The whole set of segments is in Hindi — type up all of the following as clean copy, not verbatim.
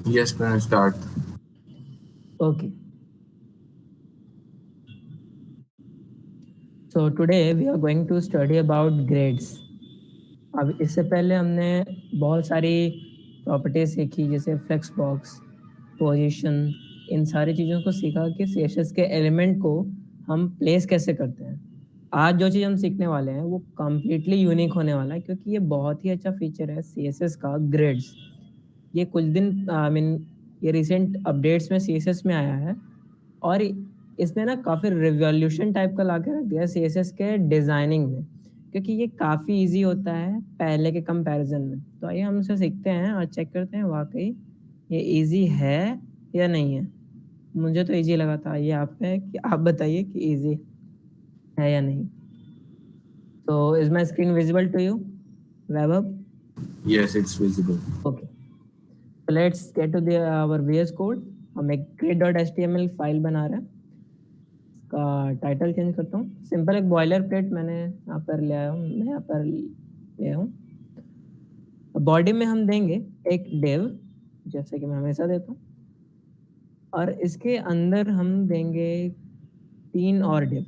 Yes, can I start? Okay. So today we are going to study about grades. अब इससे पहले हमने बहुत सारी प्रॉपर्टीज सीखी जैसे फ्लेक्स बॉक्स, पोजीशन, इन सारी चीज़ों को सीखा कि सीएसएस के एलिमेंट को हम प्लेस कैसे करते हैं। आज जो चीज़ हम सीखने वाले हैं वो कम्प्लीटली यूनिक होने वाला है क्योंकि ये बहुत ही अच्छा फीचर है सीएसएस का, ग्रिड्स। ये कुछ दिन आई मीन ये रिसेंट अपडेट्स में सीएसएस में आया है और इसने ना काफ़ी रिवॉल्यूशन टाइप का ला के रख दिया सीएसएस के डिज़ाइनिंग में, क्योंकि ये काफ़ी इजी होता है पहले के कंपैरिजन में। तो आइए हम इसे सीखते हैं और चेक करते हैं वाकई ये इजी है या नहीं है। मुझे तो इजी लगा था, ये आप पे कि आप बताइए कि इजी है या नहीं। तो is my screen visible to you, Vaibhav? Yes, it's visible. Okay, so let's get to the our VS Code. हम एक grid.html फाइल बना रहे हैं। इसका टाइटल चेंज करता हूँ, सिंपल एक बॉयलर प्लेट मैंने यहाँ पर ले आया हूँ, मैं यहाँ पर ले आया हूँ। बॉडी में हम देंगे एक डिव, जैसे कि मैं हमेशा देता हूँ, और इसके अंदर हम देंगे 3 और डिव।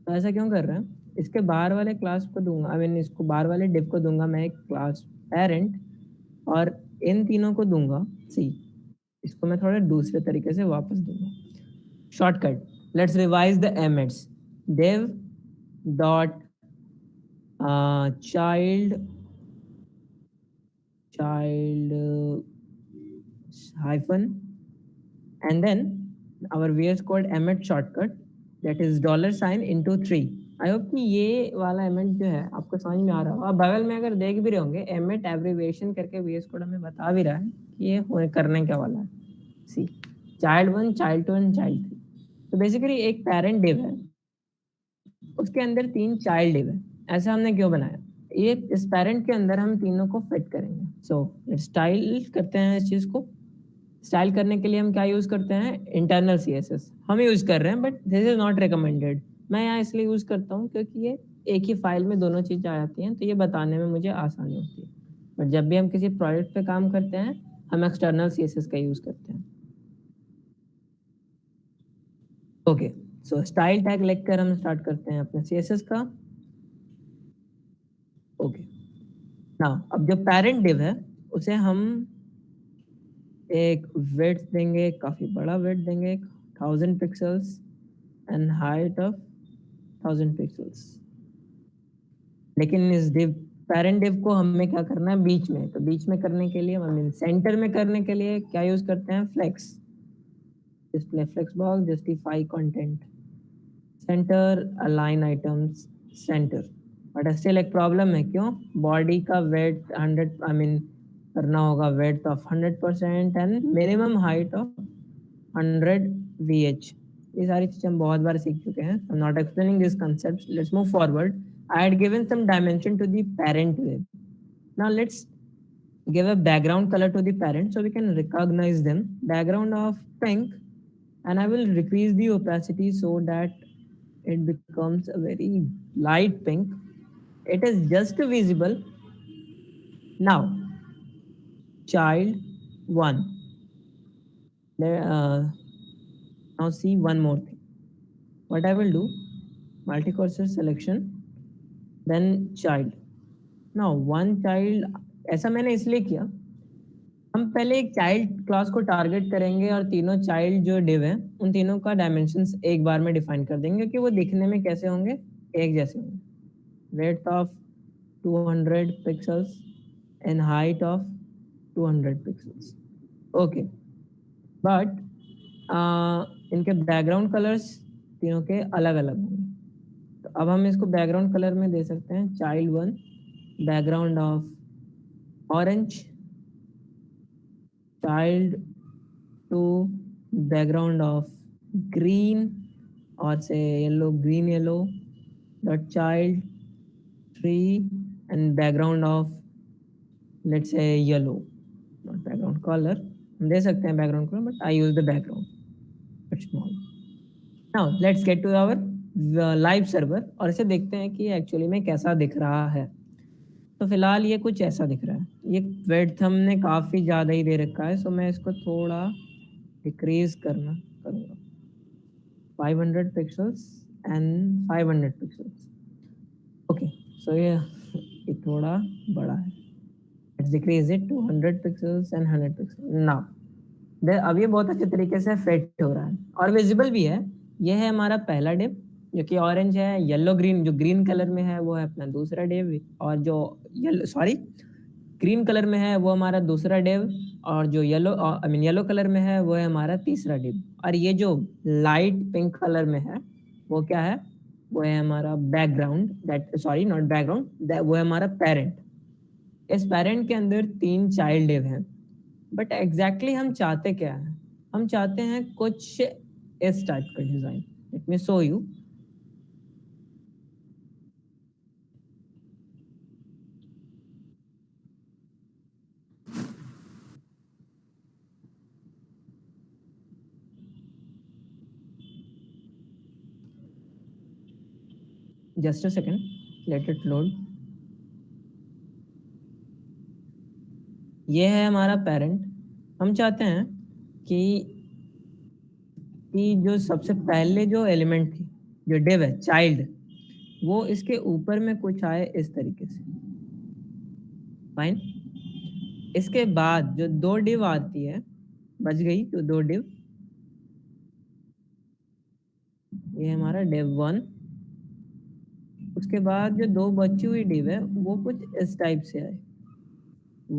तो ऐसा क्यों कर रहे हैं? इसके बाहर वाले क्लास को दूंगा, आई मीन इसको बाहर वाले डिव को दूंगा मैं एक क्लास पेरेंट, और इन तीनों को दूंगा सी। इसको मैं थोड़ा दूसरे तरीके से वापस दूंगा। Shortcut, let's revise the emmets. div dot child hyphen, and then our VS Code emit shortcut, that is $sign into 3। I hope कि ये वाला एमेंट जो है आपको समझ में आ रहा होगा। बगल में अगर देख भी रहे होंगे, एमेट एब्रीविएशन करके VS Code हमें बता भी रहा है कि ये करने क्या वाला है। सी, child 1, child 2 एंड child 3। तो बेसिकली एक पेरेंट डिव है, उसके अंदर 3 चाइल्ड डिव है। ऐसा हमने क्यों बनाया? ये इस पेरेंट के अंदर हम तीनों को फिट करेंगे। सो स्टाइल करते हैं इस चीज को। स्टाइल करने के लिए हम क्या यूज करते हैं? इंटरनल सीएसएस हम यूज कर रहे हैं, but this is not recommended. मैं यहाँ इसलिए यूज करता हूँ क्योंकि ये एक ही फाइल में दोनों चीज आ जाती हैं, तो ये बताने में मुझे आसानी होती है। बट जब भी हम किसी प्रोजेक्ट पे काम करते हैं, हम एक्सटर्नल सीएसएस का यूज करते हैं। ओके, सो स्टाइल टैग लिखकर हम स्टार्ट करते हैं अपने सीएसएस का। ओके, नाउ अब जो पेरेंट डिव है उसे हम एक विड्थ देंगे, काफी बड़ा विड्थ देंगे, 1000 pixels, and height of 1000 pixels. लेकिन इस डिव पेरेंट डिव को हमें क्या करना है? बीच में। तो बीच में करने के लिए, आई मीन सेंटर में करने के लिए क्या यूज करते हैं? Flex, display flex box, justify content, center, align items, center. But still एक प्रॉब्लम है, क्यों? बॉडी का वेट 100, आई मीन करना होगा weight of 100% and minimum height of 100 VH। ये सारी चीजें हम बहुत बार सीख चुके हैं। I'm not explaining these concepts. Let's move forward. I had given some dimension to the parent wave. Now let's give a background color to the parent so we can recognize them. Background of pink, and I will decrease the opacity so that it becomes a very light pink. It is just visible. Now, child 1. Now see one more thing. What I will do, multi-cursor selection, then child. Now one child, ऐसा मैंने इसलिए किया, हम पहले एक चाइल्ड क्लास को टारगेट करेंगे और तीनों चाइल्ड जो डिव है उन तीनों का डायमेंशंस एक बार में डिफाइन कर देंगे कि वो दिखने में कैसे होंगे? एक जैसे होंगे। Width of 200 pixels and height of 200 pixels. Okay, but इनके बैकग्राउंड कलर्स तीनों के अलग अलग होंगे। तो अब हम इसको बैकग्राउंड कलर में दे सकते हैं। child 1 background of orange, child 2 background of green और से yellow, green yellow, dot child 3 and background of let's say yellow, not background color। हम दे सकते हैं background color, but I use the background, but small। Now let's get to our live server और इसे देखते हैं कि एक्चुअली में कैसा दिख रहा है। तो फिलहाल ये कुछ ऐसा दिख रहा है। ये विड्थ हमने काफ़ी ज़्यादा ही दे रखा है, सो मैं इसको थोड़ा डिक्रीज करूँगा 500 pixels and 500 pixels. Okay, so ये थोड़ा बड़ा है। Let's decrease it to 100 pixels and 100 pixel. Now अब ये बहुत अच्छे तरीके से फिट हो रहा है और विजिबल भी है। ये है हमारा पहला डिव जो कि ऑरेंज है। येलो ग्रीन, जो ग्रीन कलर में है वो है अपना दूसरा डिव, और जो ग्रीन कलर में है वो हमारा दूसरा डिव, और जो येलो कलर में है वो है हमारा तीसरा डिव। और ये जो लाइट पिंक कलर में है वो क्या है? वो है हमारा background, that sorry not background, वो है हमारा पेरेंट। इस पेरेंट के अंदर 3 चाइल्ड डिव हैं। बट एग्जैक्टली हम चाहते क्या है? हम चाहते हैं कुछ इस टाइप का design. Let me show you. Just a second, let it load. ये है हमारा पेरेंट। हम चाहते हैं कि जो सबसे पहले जो एलिमेंट थी, जो डिव है चाइल्ड, वो इसके ऊपर में कुछ आए इस तरीके से। फाइन। इसके बाद जो 2 डिव आती है, बच गई तो 2 डिव। ये हमारा डिव 1। उसके बाद जो 2 बची हुई डिव है वो कुछ इस टाइप से आए।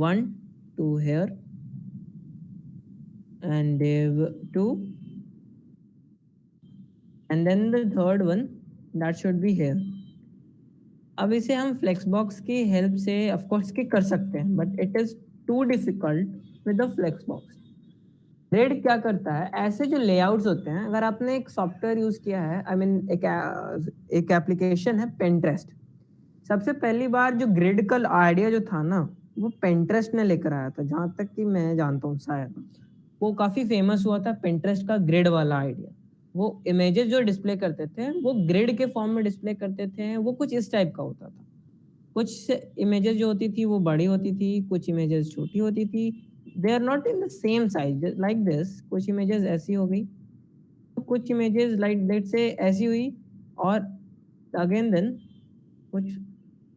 1 to here and div 2, and then the third one that should be here. अब इसे हम फ्लेक्स बॉक्स की हेल्प से ऑफ कोर्स की कर सकते हैं, but it is too difficult with the flex box. Grid क्या करता है, ऐसे जो लेआउट्स होते हैं, अगर आपने एक सॉफ्टवेयर यूज किया है, आई मीन एक एप्लीकेशन है पेंट्रेस्ट। सबसे पहली बार जो ग्रिड का आइडिया जो था ना, वो पेंट्रेस्ट ने लेकर आया था, जहां तक कि मैं जानता हूँ। शायद वो काफी फेमस हुआ था पेंट्रेस्ट का ग्रिड वाला आइडिया। वो इमेजेस जो डिस्प्ले करते थे वो ग्रिड के फॉर्म में डिस्प्ले करते थे। वो कुछ इस टाइप का होता था। कुछ इमेजेस जो होती थी वो बड़ी होती थी, कुछ इमेजेस छोटी होती थी। They are not in the same size like this. कुछ इमेजेस ऐसी हो गई, तो कुछ इमेजेस लाइक दैट से ऐसी हुई, और अगेन देन कुछ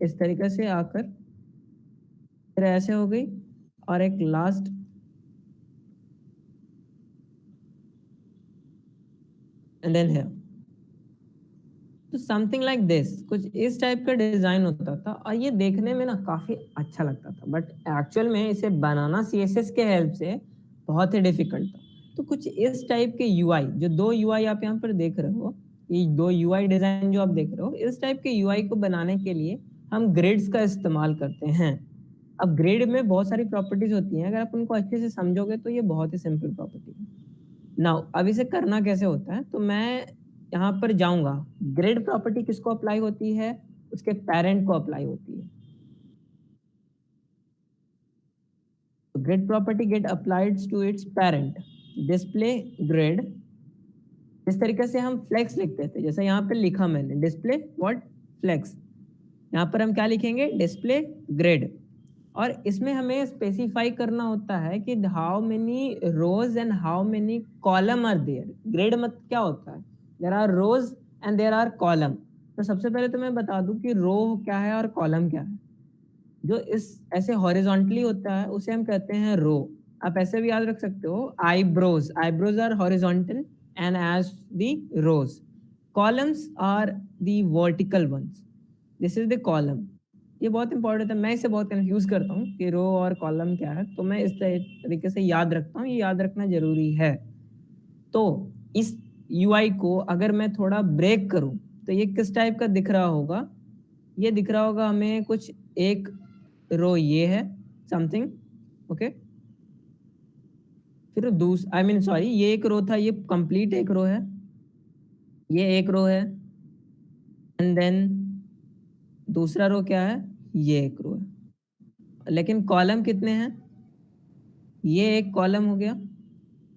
इस तरीके से आकर फिर ऐसे हो गई, और एक लास्ट एंड देन हियर। तो समथिंग लाइक दिस, कुछ इस टाइप का डिजाइन होता था, और ये देखने में ना काफी अच्छा लगता था, बट एक्चुअल में इसे बनाना सीएसएस के हेल्प से बहुत ही डिफिकल्ट था। तो कुछ इस टाइप के यूआई, जो 2 यूआई आप यहाँ पर देख रहे हो, ये 2 यूआई डिजाइन जो आप देख रहे हो, इस टाइप के यूआई को बनाने के लिए हम ग्रिड्स का इस्तेमाल करते हैं। अब ग्रिड में बहुत सारी प्रॉपर्टीज होती हैं, अगर आप उनको अच्छे से समझोगे तो ये बहुत ही सिंपल प्रॉपर्टी है। नाउ अब इसे करना कैसे होता है, तो मैं यहाँ पर जाऊंगा। ग्रिड प्रॉपर्टी किसको अप्लाई होती है? उसके पेरेंट को अप्लाई होती है। Grid property get applied to its parent. Display grid. इस तरीके से हम फ्लेक्स लिखते थे, जैसे यहाँ पे लिखा मैंने डिस्प्ले व्हाट फ्लेक्स। यहाँ पर हम क्या लिखेंगे? Display grid. और इसमें हमें स्पेसिफाई करना होता है कि how many rows and how many column are there. Grid मत क्या होता है? There are rows and there are column. तो सबसे पहले तो मैं बता दूं कि रो क्या है और कॉलम क्या है। जो इस ऐसे हॉरिजॉन्टली होता है उसे हम कहते हैं रो। आप ऐसे भी याद रख सकते हो, eyebrows. Eyebrows are horizontal and as the rows. Columns are the vertical ones. This is the column. ये बहुत इंपॉर्टेंट है, मैं इसे बहुत कंफ्यूज करता हूँ कि रो और कॉलम क्या है, तो मैं इस तरीके से याद रखता हूँ। ये याद रखना जरूरी है। तो इस यूआई को अगर मैं थोड़ा ब्रेक करूं तो ये किस टाइप का दिख रहा होगा? ये दिख रहा होगा हमें कुछ एक रो ये है समथिंग, ओके। फिर आई मीन सॉरी, ये एक रो था, ये कंप्लीट एक रो है, ये एक रो है, एंड देन दूसरा रो क्या है? ये एक रो है। लेकिन कॉलम कितने हैं? ये एक कॉलम हो गया।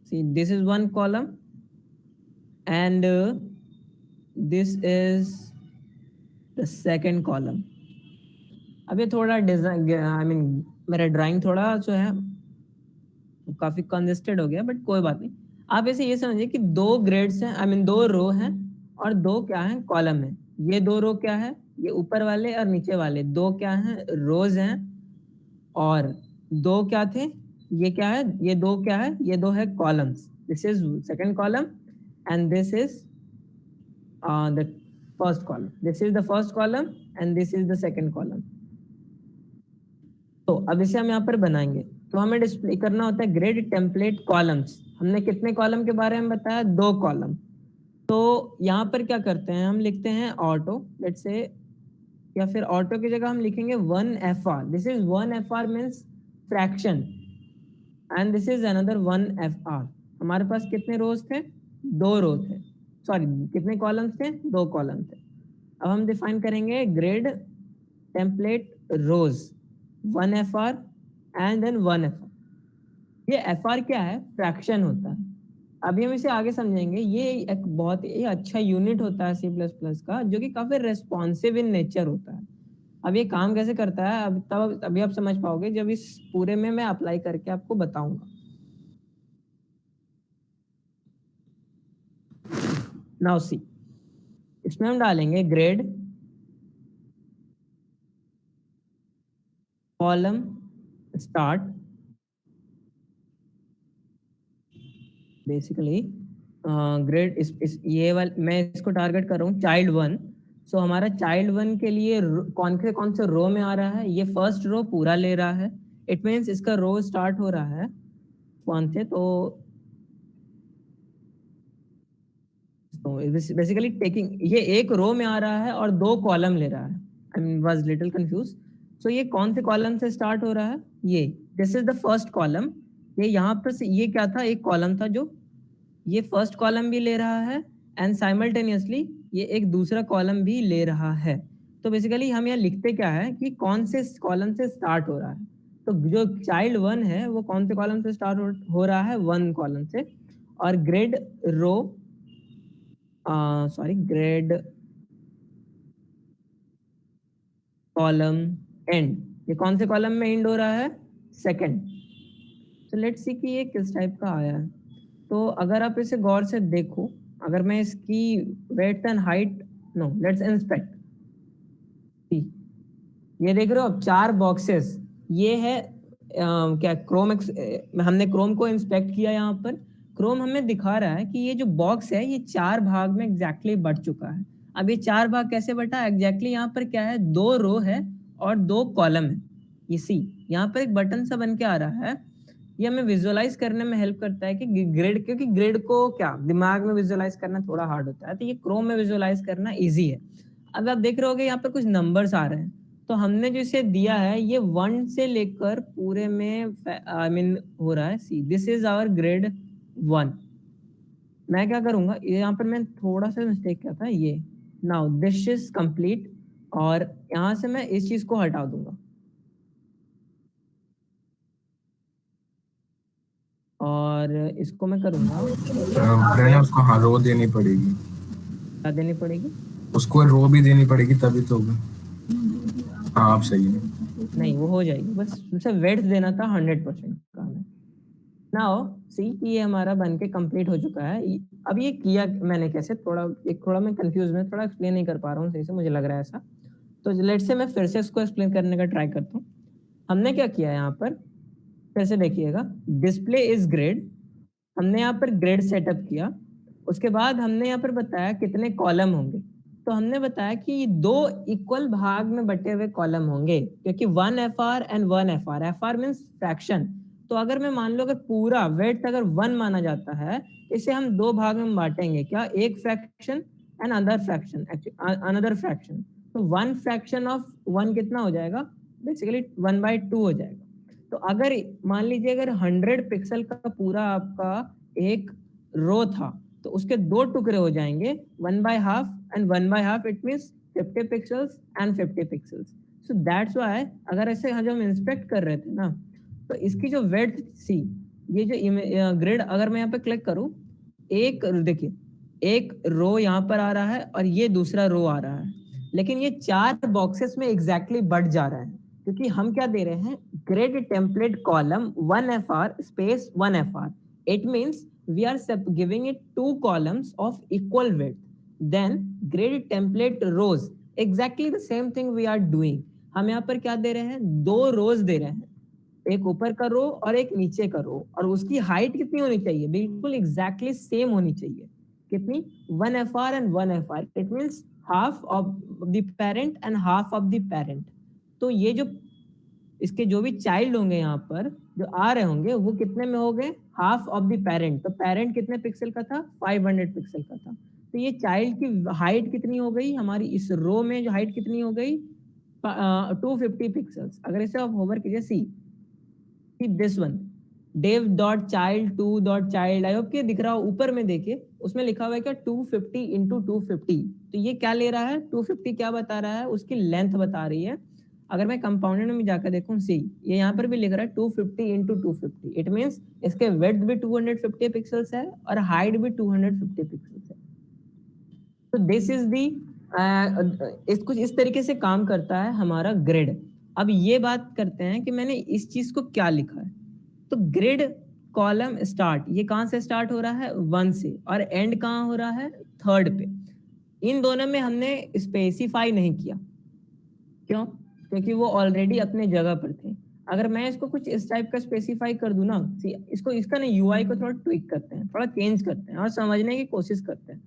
See this is one column, and this is the second column. अब ये थोड़ा डिजाइन मेरा ड्राइंग थोड़ा जो है काफी कंजेस्टेड हो गया, बट कोई बात नहीं। आप ऐसे ये समझिए कि दो ग्रेड्स हैं, दो रो हैं और दो क्या है, कॉलम है। ये दो रो क्या है, ये ऊपर वाले और नीचे वाले दो क्या हैं, रोज हैं। और दो क्या थे, ये क्या है, ये दो क्या है, ये दो है columns. This is second column and this is the first column. This is the first column and this is the second column. तो अब इसे हम यहाँ पर बनाएंगे, तो हमें डिस्प्ले करना होता है ग्रिड टेम्पलेट कॉलम्स। हमने कितने कॉलम के बारे में बताया, दो कॉलम। तो यहाँ पर क्या करते हैं, हम लिखते हैं ऑटो, लेट्स से, या फिर ऑटो की जगह हम लिखेंगे 1FR। This is 1FR means fraction and this is another 1FR। हमारे पास कितने रोज थे, दो रो थे, सॉरी कितने कॉलम्स थे, दो कॉलम थे। अब हम डिफाइन करेंगे grid template rows 1FR and then 1FR। ये FR क्या है, फ्रैक्शन होता है। अभी हम इसे आगे समझेंगे। ये एक बहुत ही अच्छा यूनिट होता है C++ का, जो कि काफी रेस्पॉन्सिव इन नेचर होता है। अब ये काम कैसे करता है, अब तब अभी आप समझ पाओगे जब इस पूरे में मैं अप्लाई करके आपको बताऊंगा। नाउ सी, इसमें हम डालेंगे grade column start. Basically grade ये वाला मैं इसको टारगेट कर रहा हूँ चाइल्ड 1। सो हमारा चाइल्ड 1 के लिए कौन से रो में आ रहा है, ये फर्स्ट रो पूरा ले रहा है। इट मीन्स इसका रो स्टार्ट हो रहा है कौन से, तो बेसिकली टेकिंग, ये एक रो में आ रहा है और दो कॉलम ले रहा है। I was little confuse. So ये कौन से कॉलम से स्टार्ट हो रहा है, ये this is the first column. ये यहाँ पर से ये क्या था, एक कॉलम था, जो ये फर्स्ट कॉलम भी ले रहा है एंड साइमल्टेनियसली ये एक दूसरा कॉलम भी ले रहा है। तो बेसिकली हम यहाँ लिखते क्या है कि कौन से कॉलम से स्टार्ट हो रहा है। तो जो चाइल्ड 1 है वो कौन से कॉलम से स्टार्ट हो रहा है, 1 कॉलम से। और grid row sorry grid column and, ये कौन से कॉलम में एंड हो रहा है, सेकंड। तो लेट्स सी कि ये किस टाइप का आया है। तो अगर आप इसे गौर से देखो, अगर मैं इसकी width and height, no let's inspect, ये देख रहे हो आप चार बॉक्सेस, ये है क्या क्रोम हमने क्रोम को इंस्पेक्ट किया। यहाँ पर क्रोम हमें दिखा रहा है कि ये जो बॉक्स है ये चार भाग में एग्जैक्टली बट चुका है। अब ये चार भाग कैसे बटा, एग्जैक्टली यहाँ पर क्या है, दो रो है और दो कॉलम है। ये सी यहाँ पर एक बटन सा बन के आ रहा है। ये हमें विजुअलाइज करने में हेल्प करता है कि ग्रिड, क्योंकि ग्रिड को क्या दिमाग में विजुअलाइज करना थोड़ा हार्ड होता है, तो ये क्रोम में विजुअलाइज करना इजी है। अब आप देख रहे होगे यहाँ पर कुछ नंबर्स आ रहे हैं, तो हमने जो इसे दिया है ये 1 से लेकर पूरे में हो रहा है सी, दिस इज आवर ग्रेड 1। मैं क्या करूंगा, यहाँ पर मैं थोड़ा सा मिस्टेक किया था, ये नाउ दिस इज कंप्लीट, और यहाँ से मैं इस चीज को हटा दूंगा और इसको मैं करूंगा, प्रणय उसको हाँ रो देनी पड़ेगी, क्या देनी पड़ेगी, उसको रो भी देनी पड़ेगी तभी तो होगा। हाँ आप सही है। नहीं वो हो जाएगी, बस उसे वेट देना था 100% का हमें। नाउ सी कि ये हमारा बन के कंप्लीट हो चुका है। अब ये किया मैंने कैसे, थोड़ा मैं कंफ्यूज में, थोड़ा एक्सप्लेन नहीं कर पा रहा हूँ सही से, मुझे लग रहा है ऐसा। तो लेट्स से मैं फिर से इसको एक्सप्लेन करने का ट्राई करता हूँ। हमने क्या किया यहाँ पर, फिर से देखिएगा, डिस्प्ले इज ग्रेड, हमने यहाँ पर ग्रेड सेटअप किया। उसके बाद हमने यहाँ पर बताया कितने कॉलम होंगे। तो हमने बताया कि दो इक्वल भाग में बटे हुए कॉलम होंगे, क्योंकि 1FR and 1FR, FR means fraction. तो अगर मैं मान लो अगर पूरा वेट अगर 1 माना जाता है, इसे हम दो भाग में बांटेंगे, क्या, एक फ्रैक्शन एंड अनदर फ्रैक्शन। तो 1 फ्रैक्शन ऑफ 1 कितना हो जाएगा, बेसिकली 1/2 हो जाएगा। तो अगर मान लीजिए अगर 100 पिक्सल का पूरा आपका एक रो था, तो उसके दो टुकड़े हो जाएंगे, 1/2 and 1/2, it means 50 pixels and 50 pixels. So that's why अगर ऐसे जब हम इंस्पेक्ट कर रहे थे ना, तो इसकी जो विड्थ सी, ये जो ग्रिड अगर मैं यहाँ पे क्लिक करूँ, एक देखिए एक रो यहाँ पर आ रहा है और ये दूसरा रो आ रहा है, लेकिन ये चार बॉक्सेस में एग्जैक्टली बट जा रहा है। क्योंकि हम क्या दे रहे हैं, grid template column 1fr space 1fr. It means we are giving it 2 columns of equal width. Then grid template rows, exactly the same thing we are doing. हम यहाँ पर क्या दे रहे हैं, 2 रोज दे रहे हैं, एक ऊपर का रो और एक नीचे का रो, और उसकी हाइट कितनी होनी चाहिए, बिल्कुल एग्जैक्टली सेम होनी चाहिए. कितनी, 1fr and 1fr. It means half of the parent and half of the parent. तो ये जो इसके जो भी चाइल्ड होंगे यहाँ पर जो आ रहे होंगे वो कितने में हो गए, हाफ ऑफ द पेरेंट. तो पेरेंट कितने पिक्सल का था, 500 पिक्सल का था. तो ये चाइल्ड की हाइट कितनी हो गई हमारी, इस रो में जो हाइट कितनी हो गई, 250 पिक्सल्स. अगर इसे आप होवर कीजिए, see this one, dev.child2.child, I hope कि दिख रहा हो, ऊपर में देखिए उसमें लिखा हुआ है क्या, 250 into 250. तो ये क्या ले रहा है, 250 क्या बता रहा है, उसकी लेंथ बता रही है. अगर मैं कंपाउंडेड में जाकर देखूं, सी ये यहाँ पर भी लिख रहा है 250 into 250. इट मींस इसके विड्थ भी 250 पिक्सल्स है और हाइट भी 250 पिक्सल्स है. तो दिस इज दी कुछ इस तरीके से काम करता है हमारा ग्रिड. अब ये बात करते हैं कि मैंने इस चीज को क्या लिखा है. तो ग्रिड कॉलम स्टार्ट, ये कहां से स्टार्ट हो रहा है, 1 से, और एंड कहां हो रहा है, 3rd पे. इन दोनों में हमने स्पेसिफाई नहीं किया. क्यों, क्योंकि वो ऑलरेडी अपने जगह पर थे. अगर मैं इसको कुछ इस टाइप का स्पेसिफाई कर दूं ना, इसको इसका ना यूआई को थोड़ा ट्विक करते हैं, थोड़ा चेंज करते हैं और समझने की कोशिश करते हैं.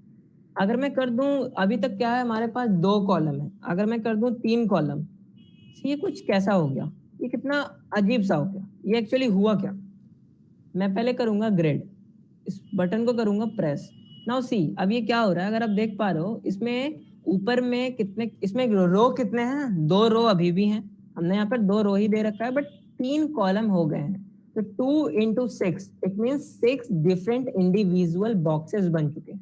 अगर मैं कर दूं, अभी तक क्या है हमारे पास 2 कॉलम है, अगर मैं कर दूं 3 कॉलम, ये कुछ कैसा हो गया, ये कितना अजीब सा हो गया. ये एक्चुअली हुआ क्या, मैं पहले करूंगा ग्रिड, इस बटन को करूंगा प्रेस. नाउ सी, अब ये क्या हो रहा है, अगर आप देख पा रहे हो, इसमें ऊपर में कितने, इसमें रो कितने हैं, 2 रो अभी भी हैं. हमने यहाँ पर 2 रो ही दे रखा है, बट 3 कॉलम हो गए हैं. तो 2 into 6, it means 6 different individual boxes बन चुके हैं.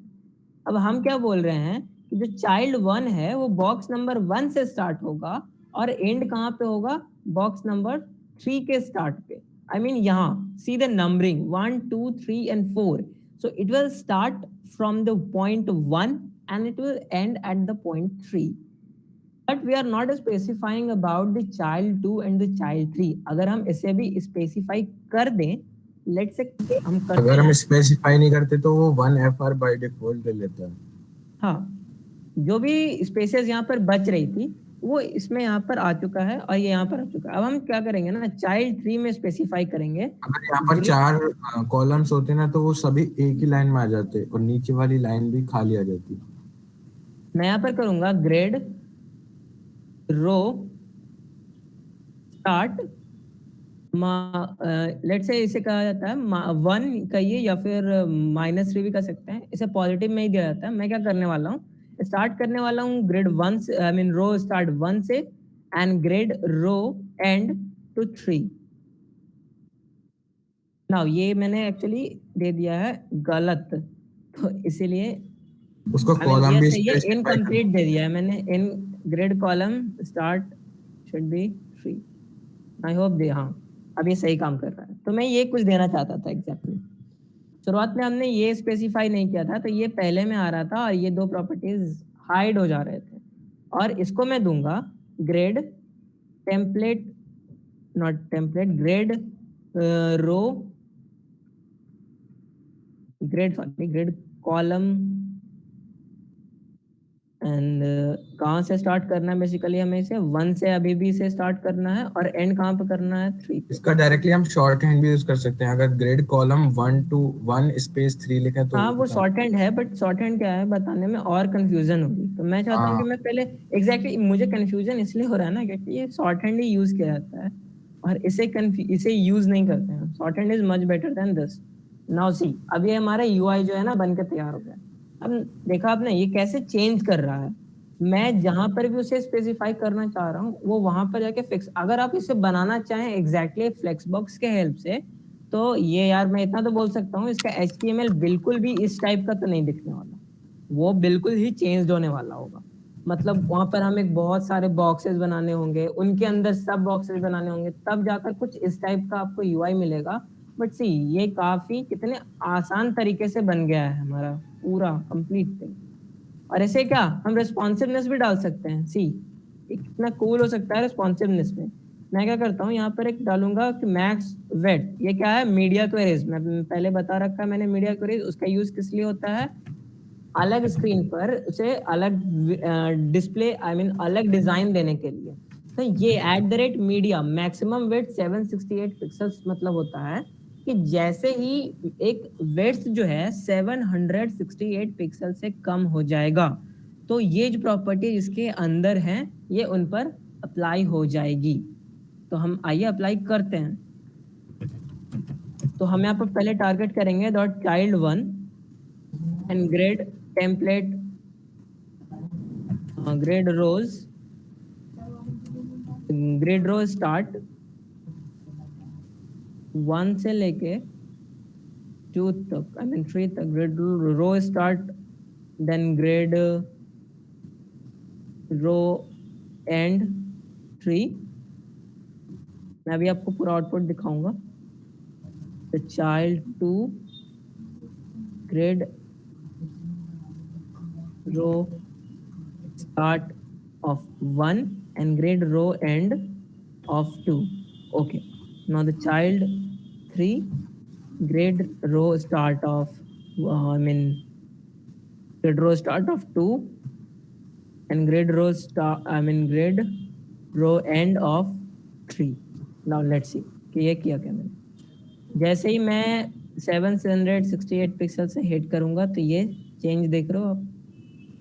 अब हम क्या बोल रहे हैं कि जो चाइल्ड 1 है वो बॉक्स नंबर 1 से स्टार्ट होगा और एंड कहाँ पे होगा, बॉक्स नंबर 3 के स्टार्ट पे. I mean यहाँ see the numbering 1 2 3 and 4, so it will start from the point 1 and it will end at the point 3, but we are not specifying about the child 2 and the child 3. अगर हम इसे भी स्पेसिफाई कर दें, लेट्स से हम करते अगर हम हैं, स्पेसिफाई नहीं करते तो वो 1fr बाय डिफॉल्ट ले लेता है. हाँ, जो भी स्पेसेस यहाँ पर बच रही थी वो इसमें यहाँ पर आ चुका है और ये यहाँ पर आ चुका है. अब हम क्या करेंगे ना, चाइल्ड 3 में स्पेसिफाई करेंगे. अगर यहाँ पर 4 कॉलम्स होते ना तो वो सभी एक ही लाइन में आ जाते और नीचे वाली लाइन भी खाली आ जाती. मैं यहाँ पर करूंगा grade row start, let's say इसे कहा जाता है 1 कहिए या फिर -3 भी कर सकते हैं, इसे पॉजिटिव में ही दिया जाता है. मैं क्या करने वाला हूँ, स्टार्ट करने वाला हूँ ग्रेड 1 से, आई मीन रो स्टार्ट 1 से and grid row end to 3. Now ये मैंने एक्चुअली दे दिया है गलत, तो इसीलिए उसको कॉलम भी ये इनकम्प्लीट दे दिया है मैंने. In grade column start should be 3. I hope they, हाँ अब ये सही काम कर रहा है. तो मैं ये कुछ देना चाहता था एग्जैक्टली. शुरुआत में हमने ये स्पेसिफाई नहीं किया था, तो ये पहले में आ रहा था और ये 2 प्रॉपर्टीज हाइड हो जा रहे थे. और इसको मैं दूंगा grid template, not template, grid row, grid column. And कहाँ से स्टार्ट करना है, बेसिकली हमें इसे 1 से अभी भी से स्टार्ट करना है और एंड कहाँ पे करना है, 3 पे. इसका डायरेक्टली हम शॉर्ट हैंड भी यूज कर सकते हैं. अगर ग्रेड कॉलम 1 to 1 स्पेस 3 लिखा तो हाँ वो शॉर्ट हैंड है, बट शॉर्ट हैंड क्या है बताने में और कंफ्यूजन होगी. तो मैं चाहता हूँ कि मैं पहले एग्जैक्टली मुझे कंफ्यूजन इसलिए हो रहा है ना क्योंकि ये शॉर्ट हैंड ही यूज किया जाता है और इसे यूज नहीं करते हैं. Short hand is much better than this. Now see, अब ये हमारा यूआई जो है ना बनकर तैयार हो गया. अब देखा आपने ये कैसे चेंज कर रहा है. मैं जहां पर भी उसे स्पेसिफाई करना चाह रहा हूँ वो वहां पर जाके फिक्स. अगर आप इसे बनाना चाहें एग्जैक्टली फ्लेक्स बॉक्स के हेल्प से, तो ये यार मैं इतना तो बोल सकता हूँ, इसका HTML बिल्कुल भी इस टाइप का तो नहीं दिखने वाला, वो बिल्कुल ही चेंज होने वाला होगा. मतलब वहां पर हमें बहुत सारे बॉक्सेस बनाने होंगे, उनके अंदर सब बॉक्सेस बनाने होंगे, तब जाकर कुछ इस टाइप का आपको यूआई मिलेगा. बट सी ये काफी कितने आसान तरीके से बन गया है हमारा पूरा कंप्लीट थिंग. और ऐसे क्या हम रेस्पॉन्सिवनेस भी डाल सकते हैं. सी कितना कूल हो सकता है रेस्पॉन्सिवनेस में. मैं क्या करता हूँ यहाँ पर एक डालूंगा कि मैक्स वेट, ये क्या है, मीडिया क्वेरीज। मैं पहले बता रखा है मैंने मीडिया क्वेरीज, उसका यूज किस लिए होता है, अलग स्क्रीन पर उसे अलग डिस्प्ले आई मीन अलग डिजाइन देने के लिए। तो ये @मीडिया मैक्सिमम वेट 768 पिक्सल्स मतलब होता है कि जैसे ही एक वेट्स जो है 768 पिक्सल से कम हो जाएगा तो ये जो प्रॉपर्टी इसके अंदर है ये उन पर अप्लाई हो जाएगी। तो हम आइए अप्लाई करते हैं। तो हम यहाँ पर पहले टारगेट करेंगे .child1 and grade template grade row start 1 से लेके 2 तक आई मीन 3 तक, grid row start, then grid row end 3। मैं अभी आपको पूरा आउटपुट दिखाऊंगा। The child 2 grid row start of 1 and grade row end of 2. Okay, now the child 3 grade row start of grade row start of 2 and grade row grade row end of 3. Now let's see कि ये किया क्या मैंने। जैसे ही मैं 768 पिक्सल से हिट करूंगा तो ये चेंज देख रहे हो आप,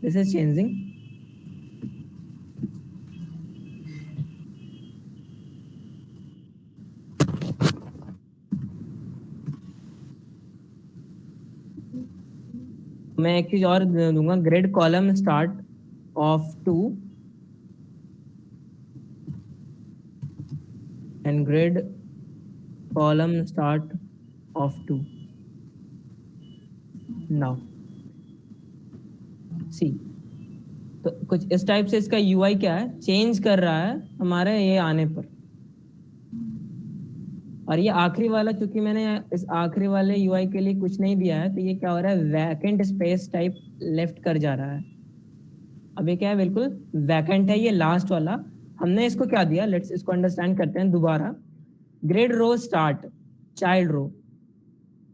दिस इज चेंजिंग। मैं एक चीज और दूंगा, grade column start of 2 and grade column start of 2। Now see, तो कुछ इस टाइप से इसका यूआई क्या है, चेंज कर रहा है हमारे ये आने पर। और ये आखिरी वाला, चूंकि मैंने इस आखिरी वाले यूआई के लिए कुछ नहीं दिया है तो ये क्या हो रहा है, वैकेंट स्पेस टाइप लेफ्ट कर जा रहा है। अब ये क्या है, बिल्कुल वैकेंट है ये लास्ट वाला। हमने इसको क्या दिया, लेट्स इसको अंडरस्टैंड करते हैं दोबारा। ग्रेड रो स्टार्ट चाइल्ड रो,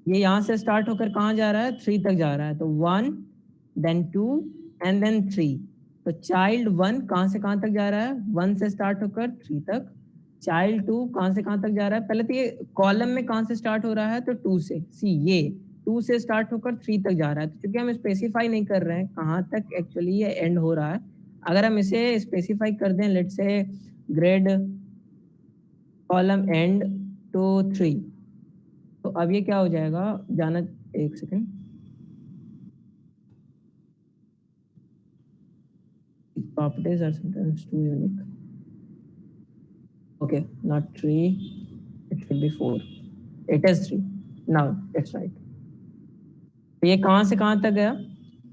ये यहां से स्टार्ट होकर कहाँ जा रहा है, 3 तक जा रहा है। तो 1 देन 2 एंड देन 3। तो चाइल्ड 1 कहां से कहां तक जा रहा है, 1 से स्टार्ट होकर 3 तक। चाइल्ड 2 कहां से कहां तक जा रहा है, पहले तो ये कॉलम में कहां से स्टार्ट हो रहा है, तो 2 से। सी ये 2 से स्टार्ट होकर 3 तक जा रहा है। तो क्योंकि हम स्पेसिफाई नहीं कर रहे हैं कहां तक एक्चुअली ये एंड हो रहा है, अगर हम इसे स्पेसिफाई कर दें, let's say grade column and to 3, तो अब ये क्या हो जाएगा, जाना एक second, properties are sometimes too unique. Okay, not 3, it should be 4. It is 3. Now it's right. तो ये कहां से कहां तक गया,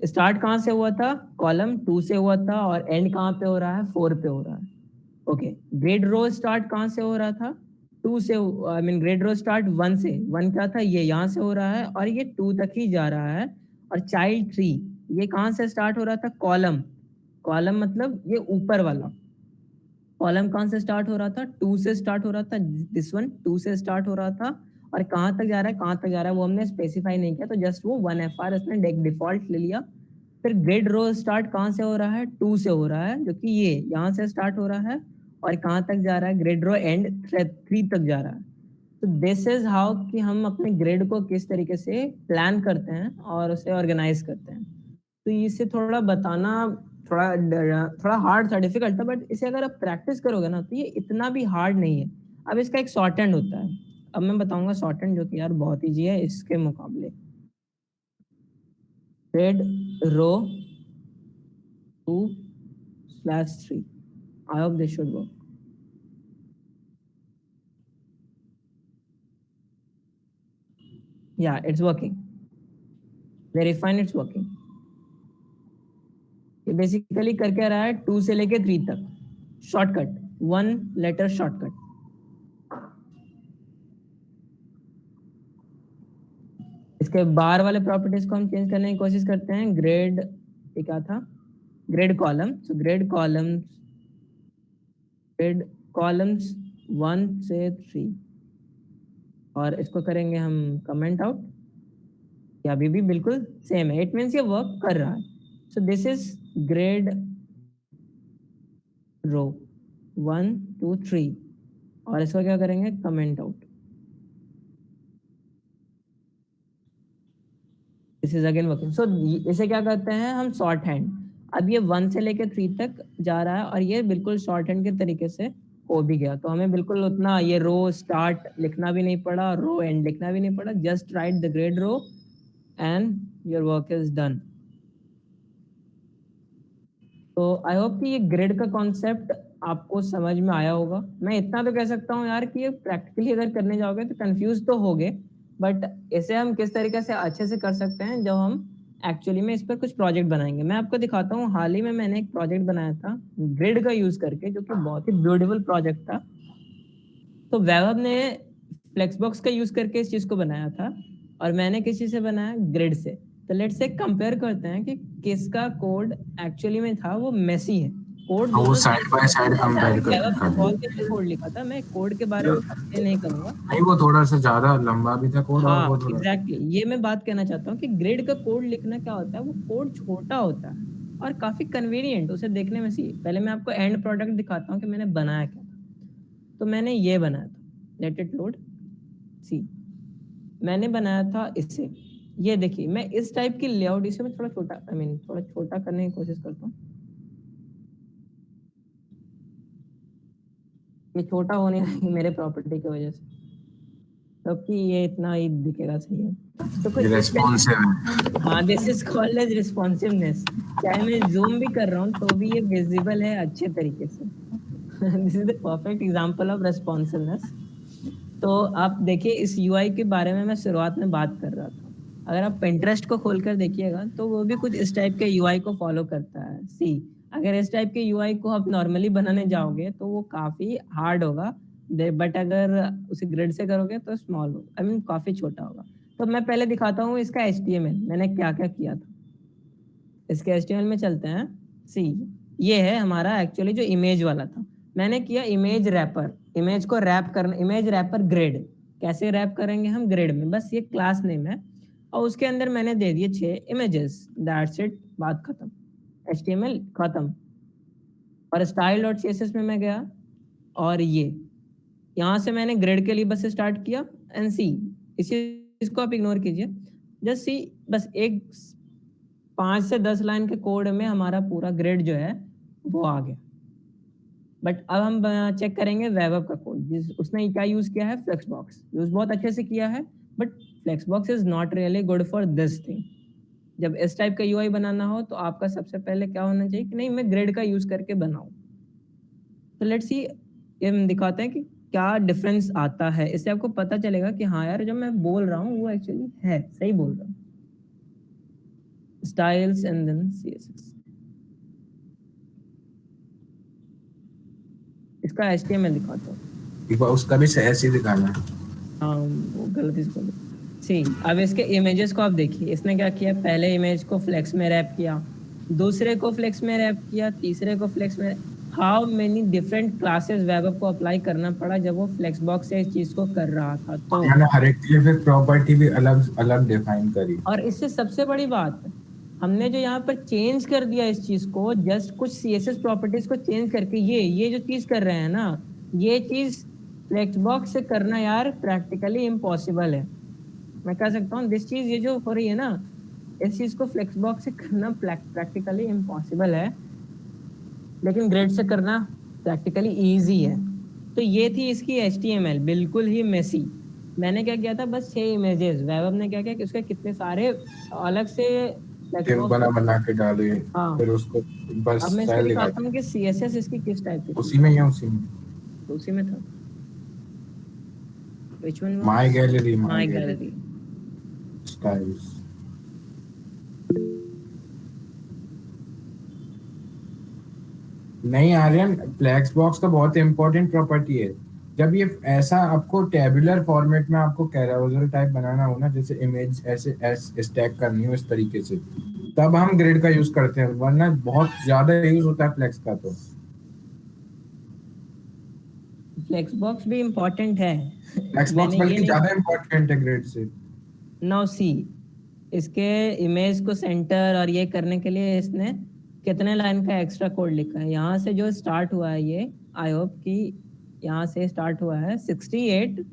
स्टार्ट कहां से हुआ था, कॉलम 2 से हुआ था, और एंड कहां पे हो रहा है, 4 पे हो रहा है। ओके, ग्रेड रो स्टार्ट कहां से हो रहा था, 2 से, I mean grid row start 1 से, 1 क्या था, ये यहां से हो रहा है और ये 2 तक ही जा रहा है। और चाइल्ड 3 ये कहां से स्टार्ट हो रहा था, कॉलम, कॉलम मतलब ये ऊपर वाला कॉलम कहां से स्टार्ट हो रहा था, 2 से स्टार्ट हो रहा था, दिस वन 2 से स्टार्ट हो रहा था, और कहां तक जा रहा है, कहां तक जा रहा है वो हमने स्पेसिफाई नहीं किया, तो जस्ट वो 1FR इसने डिफॉल्ट ले लिया। फिर ग्रेड रो स्टार्ट कहां से हो रहा है, 2 से हो रहा है, जो कि ये यहाँ से स्टार्ट हो रहा है, और कहां तक जा रहा है, ग्रेड रो एंड 3 तक जा रहा है। तो दिस इज हाउ कि हम अपने ग्रेड को किस तरीके से प्लान करते हैं और उसे ऑर्गेनाइज करते हैं। तो इससे थोड़ा बताना थोड़ा हार्ड था, डिफिकल्ट था, बट इसे अगर आप प्रैक्टिस करोगे ना तो ये इतना भी हार्ड नहीं है। अब इसका एक शॉर्ट हैंड होता है, अब मैं बताऊंगा शॉर्ट हैंड, जो कि यार बहुत ईजी है इसके मुकाबले। Grid row 2/3, I hope this should work. Yeah, it's working. Very fine, it's working. ये बेसिकली कर क्या रहा है, 2 से लेके 3 तक शॉर्टकट, 1 लेटर शॉर्टकट। इसके बाहर वाले प्रॉपर्टीज को हम चेंज करने की कोशिश करते हैं। ग्रेड, ये क्या था, ग्रेड कॉलम, सो ग्रेड कॉलम्स 1 से 3 और इसको करेंगे हम कमेंट आउट। ये अभी भी बिल्कुल सेम है, इट मीन्स ये वर्क कर रहा है। So this is grid row 1 2 3 और इसको क्या करेंगे comment out. This is again working. So इसे क्या कहते हैं हम शॉर्ट हैंड। अब ये 1 से लेकर 3 तक जा रहा है और ये बिल्कुल शॉर्ट हैंड के तरीके से हो भी गया। तो हमें बिल्कुल उतना ये रो स्टार्ट लिखना भी नहीं पड़ा, रो एंड लिखना भी नहीं पड़ा, just write the grid row and your work is done. तो आई होप कि ये ग्रिड का कॉन्सेप्ट आपको समझ में आया होगा। मैं इतना तो कह सकता हूँ यार कि ये प्रैक्टिकली अगर करने जाओगे तो कंफ्यूज तो होगे, बट इसे हम किस तरीके से अच्छे से कर सकते हैं जब हम एक्चुअली में इस पर कुछ प्रोजेक्ट बनाएंगे। मैं आपको दिखाता हूँ, हाल ही में मैंने एक प्रोजेक्ट बनाया था ग्रिड का यूज करके, जो कि बहुत ही ब्यूटीफुल प्रोजेक्ट था। तो वैभव ने फ्लेक्सबॉक्स का यूज करके इस चीज को बनाया था और मैंने किस चीज से बनाया, ग्रिड से। तो लेट्स से कंपेयर करते हैं कि किसका कोड एक्चुअली में था वो मेसी है। कोड वो दोनों साइड बाय साइड कंपेयर वैभव ने बहुत करते अच्छा कोड लिखा था, मैं कोड के बारे में बातें नहीं करूंगा। नहीं, वो थोड़ा सा ज्यादा लंबा भी था कोड और हाँ वो थोड़ा एग्जैक्टली ये मैं बात कहना चाहता हूँ कि ग्रिड का कोड लिखना क्या होता है, वो कोड छोटा होता है और काफी कन्वीनियंट उसे देखने में सी। पहले मैं आपको एंड प्रोडक्ट दिखाता हूँ कि मैंने बनाया क्या था। तो मैंने ये बनाया था, लेट इट लोड। सी मैंने बनाया था इसे, ये देखिए मैं इस टाइप की लेआउट, इसे मैं थोड़ा छोटा थोड़ा छोटा करने की कोशिश करता हूँ। ये छोटा होने लगी मेरे प्रॉपर्टी की वजह से, क्योंकि ये इतना ही दिखेगा सही है। तो कोई रेस्पॉन्सिव है। हाँ this is called as responsiveness. चाहे मैं जूम भी कर रहा हूँ तो भी ये विजिबल है अच्छे तरीके से। This is the perfect example of responsiveness. तो आप देखिए इस यूआई के बारे में मैं शुरुआत में बात कर रहा था। अगर आप पिंटरेस्ट को खोलकर देखिएगा तो वो भी कुछ इस टाइप के यूआई को फॉलो करता है। सी अगर इस टाइप के यूआई को आप नॉर्मली बनाने जाओगे तो वो काफी हार्ड होगा, बट अगर उसे ग्रिड से करोगे तो स्मॉल होगा, काफी छोटा होगा। तो मैं पहले दिखाता हूँ इसका HTML मैंने क्या क्या किया था। इसके HTML में चलते हैं। सी ये है हमारा एक्चुअली जो इमेज वाला था, मैंने किया इमेज रैपर। इमेज को रैप करना, इमेज रैपर ग्रिड कैसे रैप करेंगे हम ग्रिड में, बस ये क्लास नेम है और उसके अंदर मैंने दे दिए 6 इमेजेस, दैट्स इट, बात खत्म, HTML खत्म। और style.css में मैं गया और ये यहाँ से मैंने ग्रिड के लिए बस स्टार्ट किया एंड सी इसी इसको आप इग्नोर कीजिए, जस्ट सी बस एक 5 से 10 लाइन के कोड में हमारा पूरा ग्रिड जो है वो आ गया। बट अब हम चेक करेंगे वैभव का कोड, जिस उसने क्या यूज किया है, फ्लेक्सबॉक्स यूज बहुत अच्छे से किया है, but flexbox is not really good for this thing. जब इस टाइप का यूआई बनाना हो तो आपका सबसे पहले क्या होना चाहिए कि नहीं मैं ग्रिड का यूज करके बनाऊं। तो लेट्स सी ये हम दिखाते हैं कि क्या डिफरेंस आता है, इससे आपको पता चलेगा कि हाँ यार जो मैं बोल रहा हूँ वो एक्चुअली है, सही बोल रहा हूँ। स्टाइल्स एंड देन CSS, इसका HTML दिखाता हूँ। उसका भी ऐसे ही दिखाना है। हाँ वो गलत इसको सी। अब इसके इमेजेस को आप देखिए, इसने क्या किया, पहले इमेज को फ्लेक्स में रैप किया, दूसरे को फ्लेक्स में रैप किया, तीसरे को फ्लेक्स में। हाउ मेनी डिफरेंट क्लासेस वैभव को अप्लाई करना पड़ा जब वो फ्लेक्सबॉक्स से इस चीज को कर रहा था। तो मैंने हर एक की फिर प्रॉपर्टी भी अलग अलग डिफाइन करी। और इससे सबसे बड़ी बात, हमने जो यहाँ पर चेंज कर दिया इस चीज को, जस्ट कुछ CSS प्रॉपर्टीज को चेंज करके ये जो चीज कर रहे हैं ना, ये चीज फ्लेक्सबॉक्स से करना यार प्रैक्टिकली इम्पॉसिबल है। मैं कह सकता हूँ दिस चीज ये जो हो रही है ना, इस चीज को फ्लेक्सबॉक्स से करना प्रैक्टिकली इम्पॉसिबल है, लेकिन ग्रिड से करना प्रैक्टिकली इजी है। तो ये थी इसकी HTML बिल्कुल ही मेसी। मैंने क्या किया था, बस 6 इमेजेस, वैभव ने क्या किया कि उसके कितने सारे अलग से बना के डाले, हाँ। फिर उसको बस अब मैं इसको स्टाइल दिखाता हूँ कि CSS इसकी किस टाइप की, उसी में ही है, उसी में तो उसी में था which one was? My gallery My gallery। Styles. नहीं आर्यन, फ्लेक्स बॉक्स तो बहुत इंपॉर्टेंट प्रॉपर्टी है। जब ये ऐसा आपको टेबुलर फॉर्मेट में आपको कैरोसेल टाइप बनाना हो ना, जैसे इमेज ऐसे स्टैक करनी हो इस तरीके से, तब हम ग्रिड का यूज करते हैं, वरना बहुत ज्यादा यूज होता है फ्लेक्स का। तो फ्लेक्स बॉक्स भी इम्पोर्टेंट है। फ्लेक्स बॉक्स बल्कि ज्यादा इम्पोर्टेंट है ग्रिड से। नाउ सी, इसके इमेज को सेंटर और ये करने के लिए इसने कितने लाइन का एक्स्ट्रा कोड लिखा है। यहाँ से जो स्टार्ट हुआ है ये, आई होप कि यहाँ से स्टार्ट हुआ है 68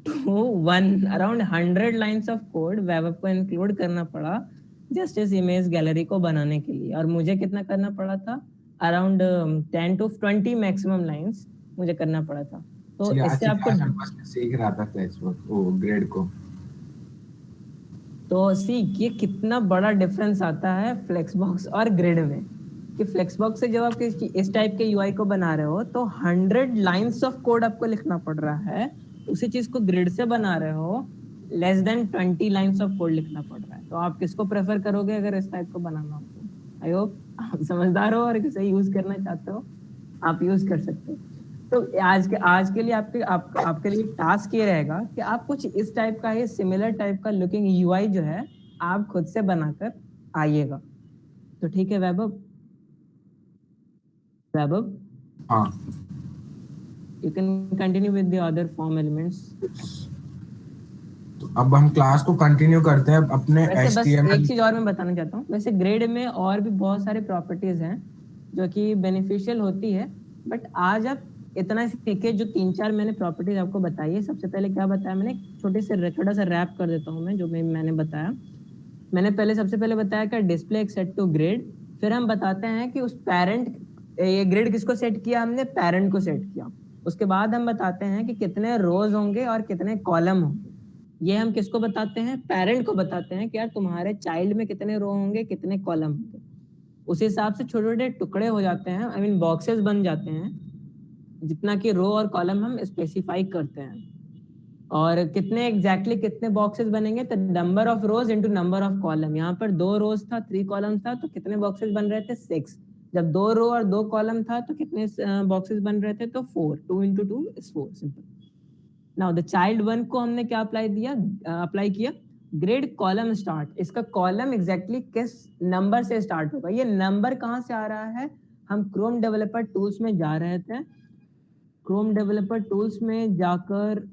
to 1 around 100 lines of code web को इंक्लूड करना पड़ा जस्ट इस इमेज गैलरी को बनाने के लिए। और मुझे कितना करना पड़ा था, अराउंड 10 to 20 मैक्सिमम लाइन्स मुझे करना पड़ा था। तो इससे आपको सीख रहा था फ्लेक्स बॉक्स वो ग्रिड को। तो सी ये कितना बड़ा डिफरेंस आता है फ्लेक्स बॉक्स और ग्रिड में, कि फ्लेक्स बॉक्स से जब आप इस टाइप के यूआई को बना रहे हो तो 100 लाइंस ऑफ कोड आपको लिखना पड़ रहा है। उसी चीज को ग्रिड से बना रहे हो, less than 20 lines of code लिखना पड़ रहा है। तो आप किसको प्रेफर करोगे अगर इस टाइप को बनाना हो तो? आई होप आप समझदार हो और इसे यूज करना चाहते हो, आप यूज कर सकते हो। तो आज के लिए आपके लिए टास्क ये रहेगा कि आप कुछ इस टाइप का, ये सिमिलर टाइप का लुकिंग यूआई जो है आप खुद से बनाकर आइएगा। तो ठीक है वैभव? हाँ, you can continue with the other form elements. तो अब हम क्लास को कंटिन्यू करते हैं अपने HTML। एक चीज और मैं बताना चाहता हूँ, वैसे ग्रिड में और भी बहुत सारे प्रॉपर्टीज हैं जो कि बेनिफिशियल होती है, बट आज आप इतना सीखे जो 3-4 मैंने प्रॉपर्टीज आपको बताई है। सबसे पहले क्या बताया मैंने, छोटे से थोड़ा सा रैप कर देता हूँ मैं जो मैंने बताया। मैंने सबसे पहले बताया कि डिस्प्ले एक सेट टू ग्रिड, फिर हम बताते हैं कि उस पैरेंट, ये ग्रिड किसको सेट किया हमने, पैरेंट को सेट किया। उसके बाद हम बताते हैं कि कितने रोज होंगे और कितने कॉलम होंगे। ये हम किसको बताते हैं, पेरेंट को बताते हैं कि यार तुम्हारे चाइल्ड में कितने रो होंगे, कितने कॉलम होंगे। उस हिसाब से छोटे छोटे टुकड़े हो जाते हैं, आई मीन बॉक्सेस बन जाते हैं, जितना कि रो और कॉलम हम स्पेसिफाई करते हैं। और कितने एग्जैक्टली कितने बॉक्सेस बनेंगे, तो number of rose into number of column. यहाँ पर 2 रोज था 3 कॉलम था, तो कितने बॉक्सेस बन रहे थे 6। जब 2 रो और 2 कॉलम था तो कितने बॉक्सेस बन रहे थे, तो 4। 2 into 2 is 4, simple. Now the child 1 को हमने क्या अप्लाई किया, ग्रिड कॉलम स्टार्ट। इसका कॉलम एग्जैक्टली किस नंबर से स्टार्ट होगा, ये नंबर कहाँ से आ रहा है, हम क्रोम डेवलपर टूल्स में जा रहे थे। क्रोम डेवलपर टूल्स में जाकर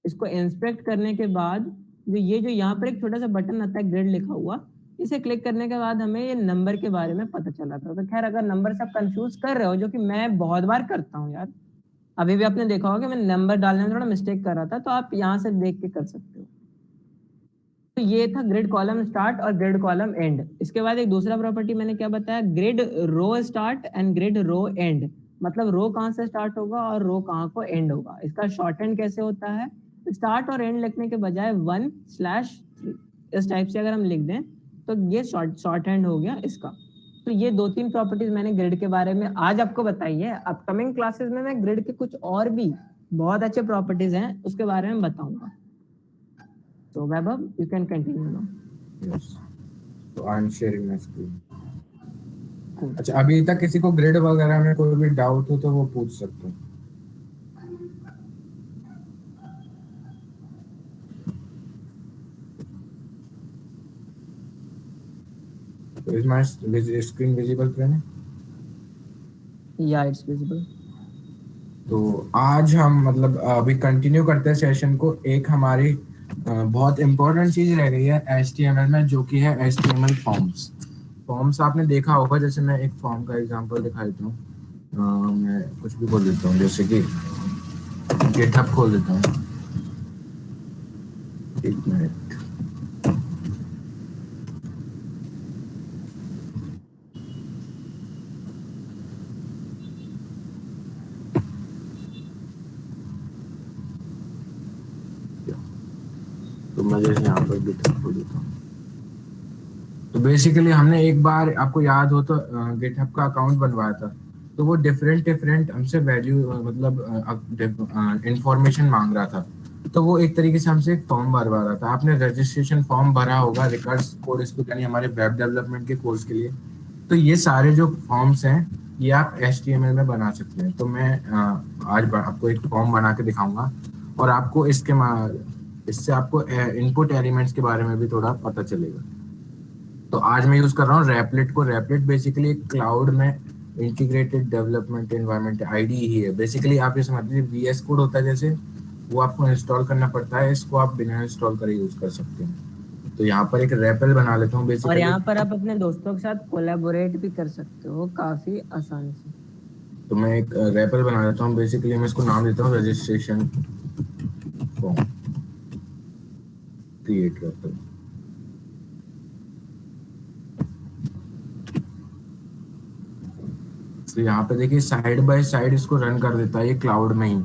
इसको इंस्पेक्ट करने के बाद जो यहाँ पर एक छोटा सा बटन आता है ग्रिड लिखा हुआ, इसे क्लिक करने के बाद हमें ये नंबर के बारे में पता चला था। तो खैर अगर नंबर से आप कंफ्यूज कर रहे हो, जो कि मैं बहुत बार करता हूँ यार, अभी भी आपने देखा होगा कि मैं नंबर डालने में थोड़ा मिस्टेक कर रहा था, तो आप यहाँ से देख के कर सकते हो। तो ये था ग्रिड कॉलम स्टार्ट और ग्रिड कॉलम एंड। इसके बाद एक दूसरा प्रॉपर्टी मैंने क्या बताया, grid row start and grid row end. मतलब रो कहाँ से स्टार्ट होगा और रो कहाँ को एंड होगा। इसका शॉर्ट हैंड कैसे होता है, स्टार्ट और एंड लिखने के बजाय 1/3 इस टाइप से अगर हम लिख दें तो ये शॉर्ट हैंड हो गया इसका। तो ये 2-3 प्रॉपर्टीज मैंने ग्रिड के बारे में आज आपको बताई है। अपकमिंग क्लासेस में मैं ग्रिड के कुछ और भी बहुत अच्छे प्रॉपर्टीज हैं उसके बारे में बताऊंगा। तो Vaibhav you can continue now. Yes, तो I am sharing my screen. अच्छा, अभी तक किसी को ग्रिड वगैरह में कोई भी डाउट हो तो वो पूछ सकते हैं। Is my screen visible friend? Yeah, it's visible. तो आज हम मतलब अभी कंटिन्यू करते हैं सेशन को। एक हमारी बहुत इम्पोर्टेंट चीज रह गई है HTML में, जो कि है HTML फॉर्म्स आपने देखा होगा। जैसे मैं एक फॉर्म का एग्जांपल दिखा देता हूँ, मैं कुछ भी बोल देता हूँ, जैसे कि GitHub खोल देता हूँ। एक मिनट, तो मैं जैसे यहाँ पर GitHub खोल देता हूँ। तो बेसिकली हमने एक बार, आपको याद हो तो GitHub का अकाउंट बनवाया था, तो वो डिफरेंट हमसे वैल्यू मतलब इंफॉर्मेशन मांग रहा था। तो वो एक तरीके से हमसे एक फॉर्म भरवा रहा था। आपने रजिस्ट्रेशन फॉर्म भरा होगा रिकॉर्ड्स कोर्स को, यानी हमारे वेब डेवलपमेंट के कोर्स के लिए। तो ये सारे जो फॉर्म्स हैं ये आप HTML में बना सकते हैं। तो मैं आज आपको एक फॉर्म बना के दिखाऊंगा और आपको इससे आपको इनपुट एलिमेंट्स के बारे में भी थोड़ा पता चलेगा। तो आज मैं यूज कर रहा हूँ रैपलेट को। रैपलेट बेसिकली एक क्लाउड में इंटीग्रेटेड डेवलपमेंट एनवायरनमेंट आईडी ही है बेसिकली। आप ये समझ लीजिए वीएस कोड होता है जैसे, वो आपको इंस्टॉल करना पड़ता है, इसको आप बिना इंस्टॉल करे यूज कर सकते हैं। तो यहाँ पर एक रेपल बना लेता हूँ और बेसिकली। यहाँ पर आप अपने दोस्तों के साथ कोलैबोरेट भी कर सकते हो काफी आसानी से। तो मैं एक रेपल बना लेता हूँ बेसिकली, मैं इसको नाम देता हूँ रजिस्ट्रेशन फॉर्म क्रिएट रेपल। तो यहाँ पे देखिए साइड बाय साइड इसको रन कर देता है ये क्लाउड में ही।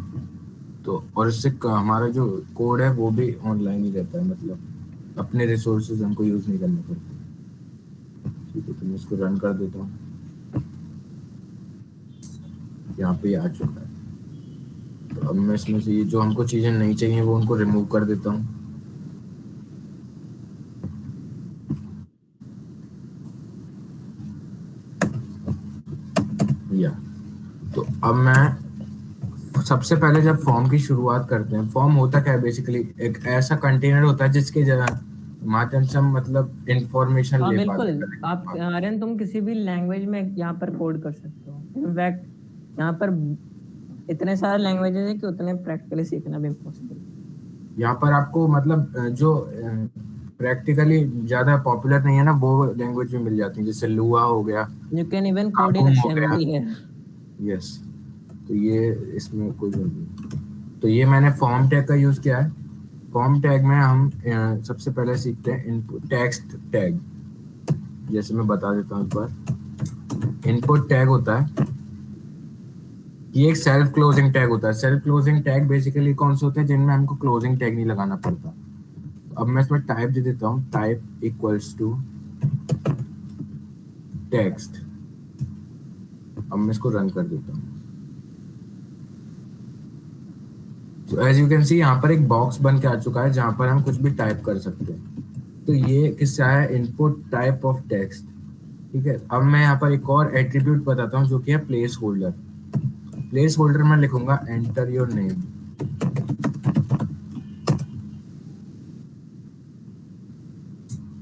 तो और इससे हमारा जो कोड है वो भी ऑनलाइन ही रहता है, मतलब अपने रिसोर्सेज हमको यूज नहीं करने पड़ते। ठीक है, तो मैं इसको रन कर देता हूँ। यहाँ पे आ चुका है। तो अब मैं इसमें से ये जो हमको चीजें नहीं चाहिए वो उनको रिमूव कर देता हूँ। या तो अब मैं सबसे पहले जब फॉर्म की शुरुआत करते हैं, फॉर्म होता क्या है बेसिकली, एक ऐसा कंटेनर होता है जिसके माध्यम से हम मतलब इंफॉर्मेशन हाँ ले बिल्कुल, पाते हैं। आप आर्यन तुम किसी भी लैंग्वेज में यहाँ पर कोड कर सकते हो। इनफैक्ट यहाँ पर इतने सारे लैंग्वेजेस है कि उतने प्रैक्टिकली सीखना भी इम्पॉसिबल। यहाँ पर आपको मतलब जो प्रैक्टिकली ज्यादा पॉपुलर नहीं है ना, वो लैंग्वेज भी मिल जाती है, जैसे लुआ हो गया, यू कैन इवन कोड इन काबूम हो गया। असेंबली है। यस, तो ये इसमें कोई जरूरत नहीं। तो ये मैंने फॉर्म टैग का यूज किया है। फॉर्म टैग में हम सबसे पहले सीखते हैं इनपुट टेक्स्ट टैग। जैसे मैं बता देता हूँ एक बार, इनपुट टैग होता है, ये एक सेल्फ क्लोजिंग टैग होता है। सेल्फ क्लोजिंग टैग बेसिकली कौन से होते हैं, जिनमें हमको क्लोजिंग टैग नहीं लगाना पड़ता। अब मैं इसमें टाइप दे देता हूँ, टाइप इक्वल्स टू टेक्स्ट। अब मैं इसको रन कर देता हूँ। तो एज यू कैन सी यहाँ पर एक बॉक्स बन के आ चुका है जहां पर हम कुछ भी टाइप कर सकते हैं। तो ये किससे आया, इनपुट टाइप ऑफ टेक्स्ट। ठीक है, अब मैं यहाँ पर एक और एट्रीब्यूट बताता हूँ जो कि है प्लेस होल्डर। प्लेस होल्डर में लिखूंगा एंटर योर नेम।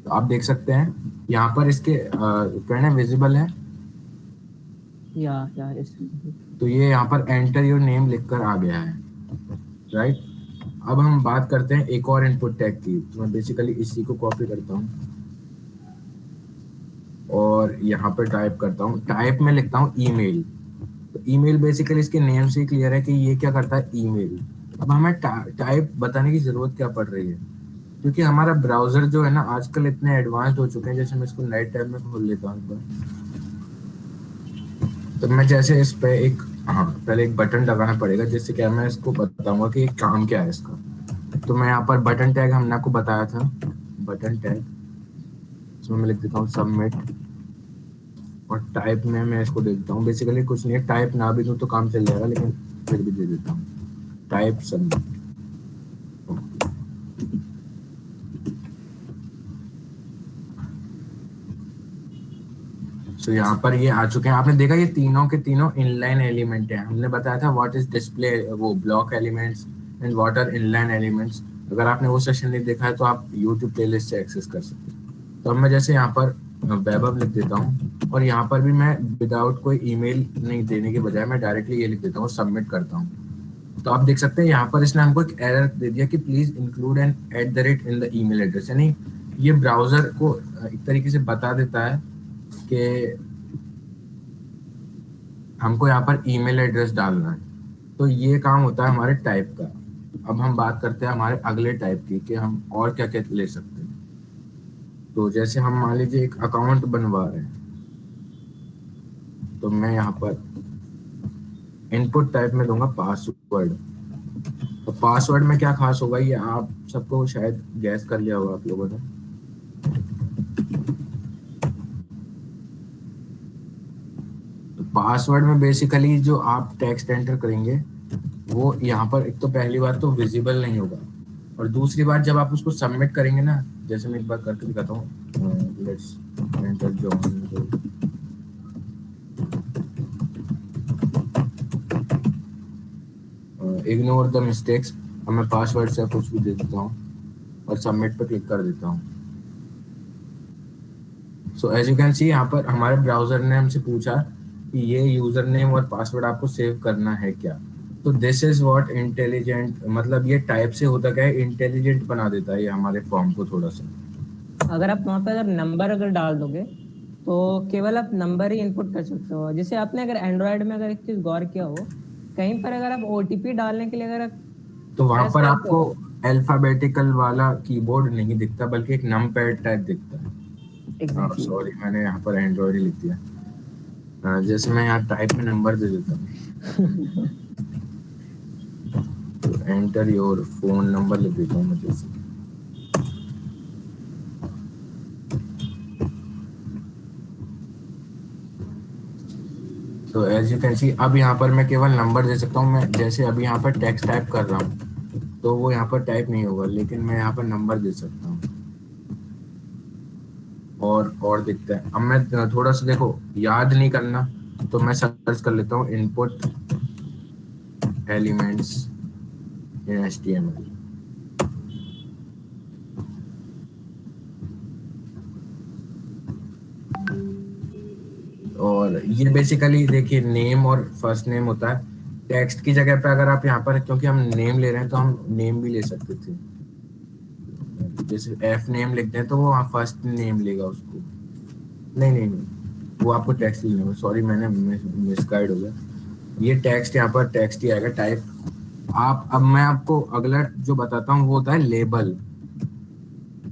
तो आप देख सकते हैं यहाँ पर इसके कहना विजिबल है। या तो ये यहाँ पर एंटर योर नेम लिखकर आ गया है, राइट। अब हम बात करते हैं एक और इनपुट टैग की। तो मैं बेसिकली इसी को कॉपी करता हूँ और यहाँ पर टाइप करता हूँ। टाइप में लिखता हूँ ईमेल। तो ईमेल बेसिकली इसके नेम से क्लियर है कि ये क्या करता है, ईमेल। अब हमें टाइप बताने की जरूरत क्या पड़ रही है, क्योंकि हमारा ब्राउजर जो है ना आजकल इतने एडवांस्ड हो चुके हैं। जैसे मैं इसको नए टैब में खोल लेता हूँ, तो मैं जैसे इस पे एक पहले एक बटन लगाना पड़ेगा, जिससे क्या मैं इसको बताऊंगा कि काम क्या है इसका। तो मैं यहाँ पर बटन टैग हमने आपको बताया था, बटन टैग, इसमें मैं लिख देता हूँ सबमिट। और टाइप में मैं इसको दे देता हूँ, बेसिकली कुछ नहीं है, टाइप ना भी दूँ तो काम चल जाएगा, लेकिन फिर भी दे देता हूँ टाइप सबमिट। तो यहाँ पर ये आ चुके हैं। आपने देखा ये तीनों के तीनों इनलाइन एलिमेंट हैं। हमने बताया था व्हाट इज डिस्प्ले, वो block elements and what are inline elements. अगर आपने वो सेशन नहीं देखा है तो आप यूट्यूब प्लेलिस्ट से एक्सेस कर सकते हैं। तो अब मैं जैसे यहाँ पर वेब लिख देता हूँ, और यहाँ पर भी मैं विदाउट कोई ईमेल नहीं देने के बजाय मैं डायरेक्टली ये लिख देता हूँ, सबमिट करता हूँ। तो आप देख सकते हैं यहाँ पर इसने हमको एक एरर दे दिया कि please include an @ in the email address. यानी ये ब्राउजर को एक तरीके से बता देता है कि हमको यहाँ पर ईमेल एड्रेस डालना है। तो ये काम होता है हमारे टाइप का। अब हम बात करते हैं हमारे अगले टाइप की कि हम और क्या क्या ले सकते हैं। तो जैसे हम मान लीजिए एक अकाउंट बनवा रहे हैं, तो मैं यहाँ पर इनपुट टाइप में दूंगा पासवर्ड। तो पासवर्ड में क्या खास होगा ये आप सबको शायद गैस कर लिया होगा आप लोगों ने। पासवर्ड में बेसिकली जो आप टेक्स्ट एंटर करेंगे वो यहाँ पर एक तो पहली बार तो विजिबल नहीं होगा, और दूसरी बार जब आप उसको सबमिट करेंगे ना, जैसे मैं एक बार करके दिखाता हूँ, let's enter John, ignore the mistakes. अब मैं पासवर्ड से कुछ भी दे देता हूँ और सबमिट पर क्लिक कर देता हूँ। So as you can see यहाँ पर हमारे ब्राउजर ने हमसे पूछा कि ये यूजर नेम और पासवर्ड आपको सेव करना है क्या। तो दिस इज व्हाट इंटेलिजेंट, मतलब ये टाइप से होता क्या है, इंटेलिजेंट बना देता है ये हमारे फॉर्म को थोड़ा सा। अगर आप वहाँ पे अगर नंबर अगर डाल दोगे तो केवल आप नंबर ही इनपुट कर सकते हो। जैसे आपने अगर एंड्रॉयड में अगर एक चीज गौर किया हो, कहीं पर अगर आप ओटीपी डालने के लिए अगर आप तो वहां प्रेस पर करते आपको हो, अल्फाबेटिकल वाला कीबोर्ड नहीं दिखता, बल्कि एक नम पैड टाइप दिखता है। एग्जैक्टली सॉरी, मैंने यहाँ पर एंड्रॉयड ही लिख दिया। जैसे मैं यहाँ टाइप में नंबर दे देता हूँ, तो एंटर योर फोन नंबर लिख देता हूँ मैं जैसे। तो एज यू कैन सी, अब यहाँ पर मैं केवल नंबर दे सकता हूँ। मैं जैसे अभी यहाँ पर टेक्स्ट टाइप कर रहा हूँ तो वो यहाँ पर टाइप नहीं होगा, लेकिन मैं यहाँ पर नंबर दे सकता हूँ और दिखता है। अब मैं थोड़ा सा देखो, याद नहीं करना तो मैं सर्च कर लेता हूँ इनपुट एलिमेंट्स इन HTML। और ये बेसिकली देखिए नेम और फर्स्ट नेम होता है। टेक्स्ट की जगह पे अगर आप यहाँ पर, क्योंकि हम नेम ले रहे हैं तो हम नेम भी ले सकते थे। जैसे एफ नेम लिखते हैं तो वो फर्स्ट नेम लेगा उसको। नहीं नहीं नहीं, वो आपको टेक्स्ट लेना होगा। सॉरी, मैंने मिसगाइड हो गया। ये टेक्स्ट यहाँ पर टेक्स्ट ही आएगा टाइप। आप, अब मैं आपको अगला जो बताता हूँ वो होता है लेबल।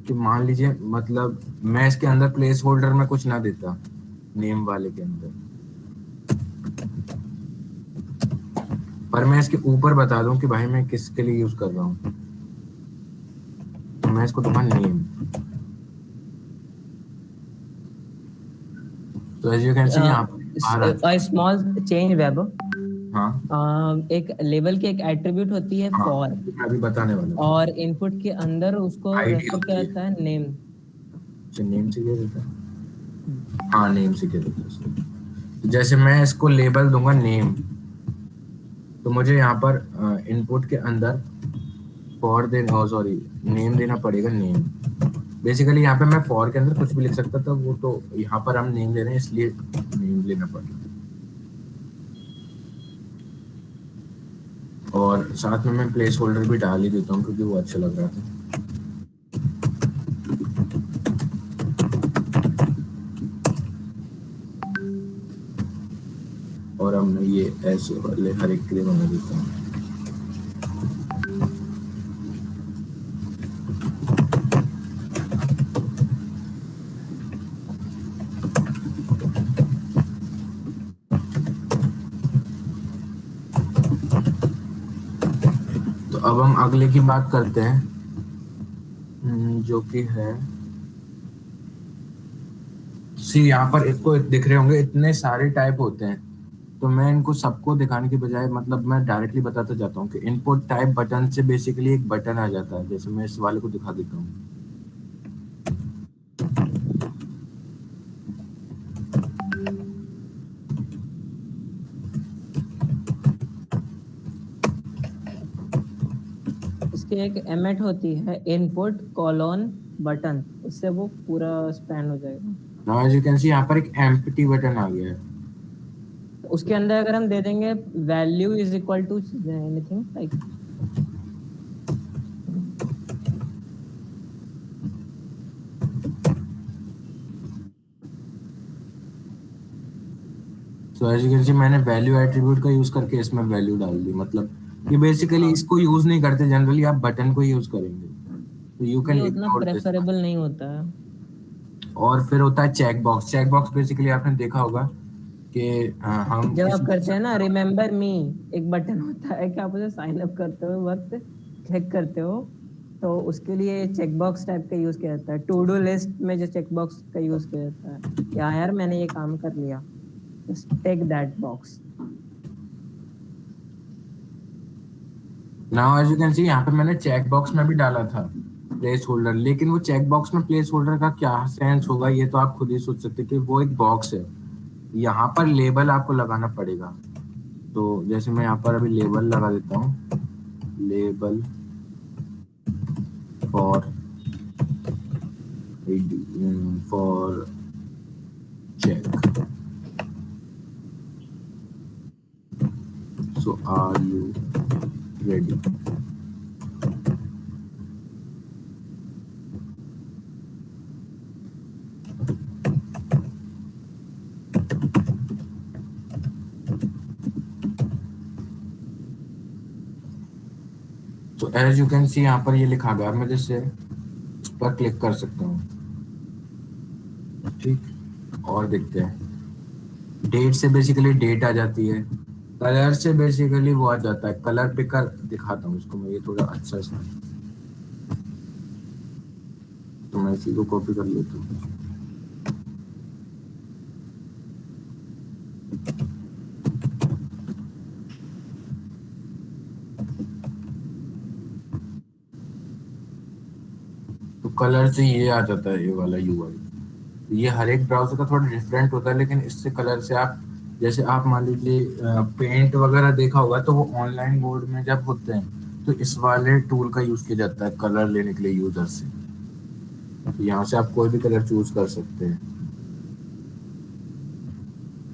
कि मान लीजिए, मतलब मैं इसके अंदर प्लेस होल्डर में कुछ ना देता नेम वाले के अंदर, पर मैं इसके ऊपर बता दूं कि भाई मैं किसके लिए यूज कर रहा हूँ। तो मैं इसको दूंगा नेम। तो एज यू कैन सी यहाँ पर बाहर आ चुका। स्मॉल चेंज वेब, हाँ एक लेवल की एक एट्रीब्यूट होती है हाँ, फॉर, मैं अभी बताने वाला था। और इनपुट के अंदर उसको आईडी रेफर किया होती जाता है। है नेम। अच्छा, नेम से क्या देता है? हाँ, नेम से क्या देता है उसको। जैसे मैं इसको लेबल दूंगा नेम, तो मुझे यहाँ पर इनपुट के अंदर फॉर देना, सॉरी, नेम देना पड़ेगा, नेम। बेसिकली यहाँ पे मैं फॉर के अंदर कुछ भी लिख सकता था, वो तो यहाँ पर हम नेम ले रहे हैं इसलिए नेम लेना पड़ेगा। और साथ में मैं प्लेस होल्डर भी डाल ही देता हूँ क्योंकि वो अच्छा लग रहा था। और अब मैं ये ऐसे वाले हर एक के लिए बना देता हूँ। तो अब हम अगले की बात करते हैं, जो कि है सी। यहाँ पर इसको दिख रहे होंगे इतने सारे टाइप होते हैं, तो मैं इनको सबको दिखाने की बजाय, मतलब मैं डायरेक्टली बताता जाता हूँ कि इनपुट टाइप बटन से बेसिकली एक बटन आ जाता है। जैसे मैं इस वाले को दिखा देता हूँ। इसकी एक एमेट होती है इनपुट कॉलोन बटन, उससे वो पूरा स्पैन हो जाएगा। Now as you can see यहाँ पर एक एम्प्टी बटन आ गया है। उसके अंदर अगर हम दे देंगे value is equal to anything like, so as you can see मैंने वैल्यू एट्रीब्यूट का यूज करके इसमें वैल्यू डाल दी। मतलब ये बेसिकली इसको यूज नहीं करते जनरली, आप बटन को यूज करेंगे, तो यू ये कैन उतना इग्नोर दिस। प्रेफरेबल नहीं होता है। और फिर होता है check box. Check box basically आपने देखा होगा कि हम जब किसी आप करते हैं ना को, रिमेम्बर मी, एक बटन होता है कि आप उसे साइन अप करते हुए वक्त क्लिक करते हो, तो उसके लिए चेक बॉक्स टाइप का यूज किया जाता है। टू डू लिस्ट में जो चेक बॉक्स का यूज किया जाता है, या यार मैंने ये काम कर लिया, just take that box. Now as you can see यहाँ पे मैंने चेक बॉक्स में भी डाला था प्लेस होल्डर, लेकिन वो चेक बॉक्स में प्लेस होल्डर का क्या सेंस होगा ये तो आप खुद ही सोच सकते हैं कि वो एक बॉक्स है। यहाँ पर लेबल आपको लगाना पड़ेगा। तो जैसे मैं यहाँ पर अभी लेबल लगा देता हूँ, label for for check. So are you ready? तो एज यू कैन सी यहाँ पर ये लिखा गया, मैं जैसे इस पर क्लिक कर सकता हूँ, ठीक। और देखते हैं, डेट से बेसिकली डेट आ जाती है, कलर से बेसिकली वो आ जाता है, कलर पिकर दिखाता हूँ इसको मैं, ये थोड़ा अच्छा सा, तो मैं इसी को कॉपी कर लेता हूँ। तो कलर से ये आ जाता है, ये वाला यूआई। ये हर एक ब्राउजर का थोड़ा डिफरेंट होता है, लेकिन इससे कलर से आप, जैसे आप मान लीजिए पेंट वगैरह देखा होगा, तो वो ऑनलाइन बोर्ड में जब होते हैं तो इस वाले टूल का यूज किया जाता है कलर लेने के लिए यूजर से। तो यहाँ से आप कोई भी कलर चूज कर सकते हैं,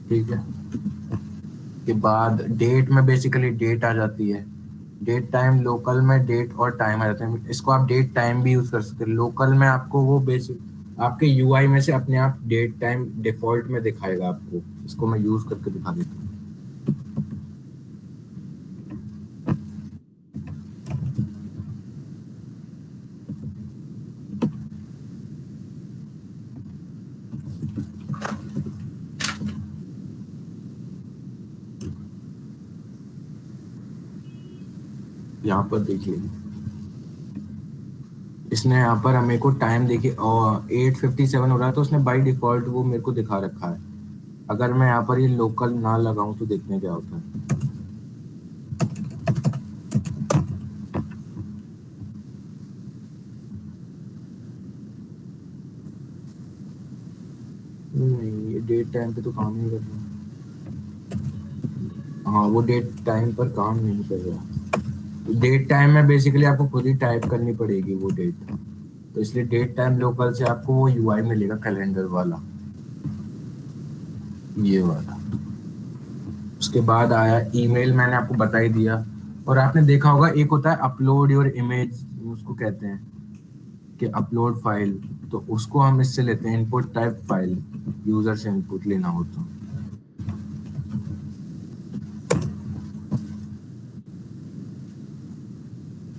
ठीक है। के बाद डेट में बेसिकली डेट आ जाती है, डेट टाइम, लोकल में डेट और टाइम आ जाता है। इसको आप डेट टाइम भी यूज कर सकते हैं। लोकल में आपको वो बेसिक आपके यूआई में से अपने आप डेट टाइम डिफॉल्ट में दिखाएगा आपको। इसको मैं यूज करके दिखा देता हूँ। यहाँ पर देखिए, इसने यहाँ पर हमें को टाइम देखिए 8:57 हो रहा है, तो उसने बाय डिफॉल्ट वो मेरे को दिखा रखा है। अगर मैं यहाँ पर ये लोकल ना लगाऊं तो देखने क्या होता है। नहीं, ये डेट टाइम पे तो काम नहीं कर रहा। हाँ, वो डेट टाइम पर काम नहीं कर रहा। डेट टाइम में बेसिकली आपको खुद ही टाइप करनी पड़ेगी वो डेट, तो इसलिए डेट टाइम लोकल से आपको वो यूआई मिलेगा कैलेंडर वाला, ये वाला। उसके बाद आया ईमेल, मैंने आपको बता ही दिया। और आपने देखा होगा एक होता है अपलोड योर इमेज, उसको कहते हैं कि अपलोड फाइल, तो उसको हम इससे लेते हैं इनपुट टाइप फाइल, यूजर से इनपुट लेना हो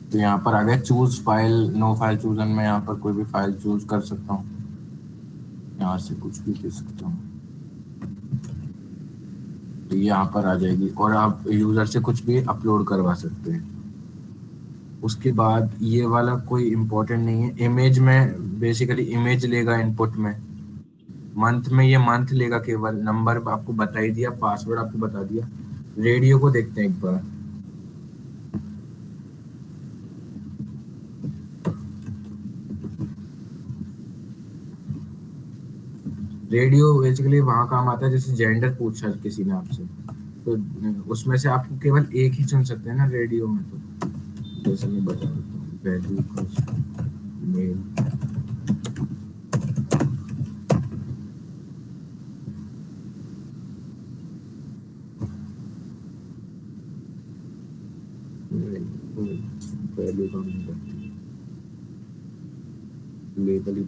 तो यहाँ पर आ गया choose file, no file chosen में यहाँ पर कोई भी फाइल चूज कर सकता हूँ, यहाँ से कुछ भी दे सकता हूँ, तो यहाँ पर आ जाएगी। और आप यूजर से कुछ भी अपलोड करवा सकते हैं। उसके बाद ये वाला कोई इम्पोर्टेंट नहीं है। इमेज में बेसिकली इमेज लेगा इनपुट में, मंथ में ये मंथ लेगा केवल, नंबर आपको बता ही दिया, पासवर्ड आपको बता दिया। रेडियो को देखते हैं एक बार। रेडियो बेसिकली वहाँ काम आता है जैसे जेंडर पूछा किसी ने आपसे, तो उसमें से आपको केवल एक ही चुन सकते हैं ना रेडियो में। तो जैसे मैं बता देता हूँ, वैल्यू मेल, वैल्यू काम नहीं करती, लेबल ही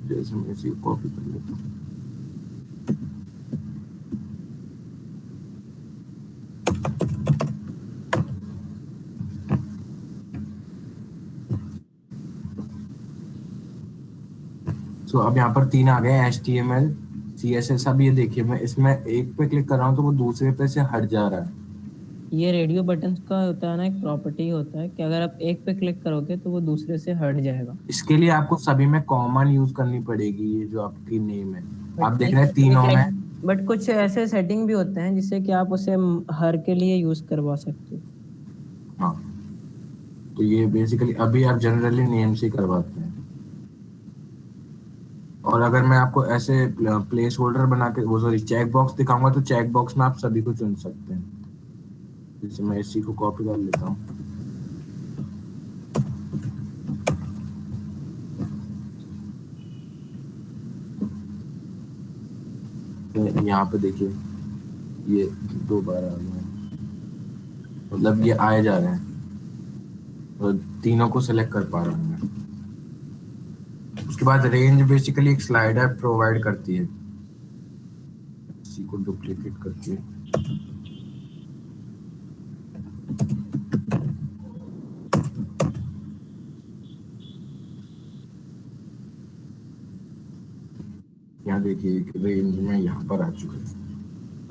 जैसे मैं इसी कॉपी कर लेता हूँ। तो अब यहाँ पर 3 आ गए, HTML, CSS। अब ये देखिए, मैं इसमें एक पे क्लिक कर रहा हूँ तो वो दूसरे पे से हट जा रहा है। ये रेडियो बटन्स का होता है ना, एक प्रॉपर्टी होता है कि अगर आप एक पे क्लिक करोगे तो वो दूसरे से हट जाएगा। इसके लिए आपको सभी में कॉमन यूज करनी पड़ेगी, ये जो आपकी नेम है आप देख रहे हैं तीनों में। बट कुछ ऐसे सेटिंग भी होते हैं जिससे कि आप उसे हर के लिए यूज करवा सकते हो। हाँ, तो ये बेसिकली अभी आप जनरली नेम से करवाते हैं। और अगर मैं आपको ऐसे प्लेस होल्डर बना के वो सॉरी चेक बॉक्स दिखाऊंगा तो चेक बॉक्स में आप सभी को चुन सकते हैं। जैसे मैं इसी को कॉपी कर लेता हूँ। तो यहाँ पे देखिए ये 2 बार आ गए, मतलब ये आए जा रहे हैं, तो तीनों को सिलेक्ट कर पा रहा हूँ मैं। उसके बाद रेंज बेसिकली एक स्लाइडर प्रोवाइड करती है, इसी को डुप्लीकेट करती है। यहाँ देखिए रेंज में यहाँ पर आ चुका है।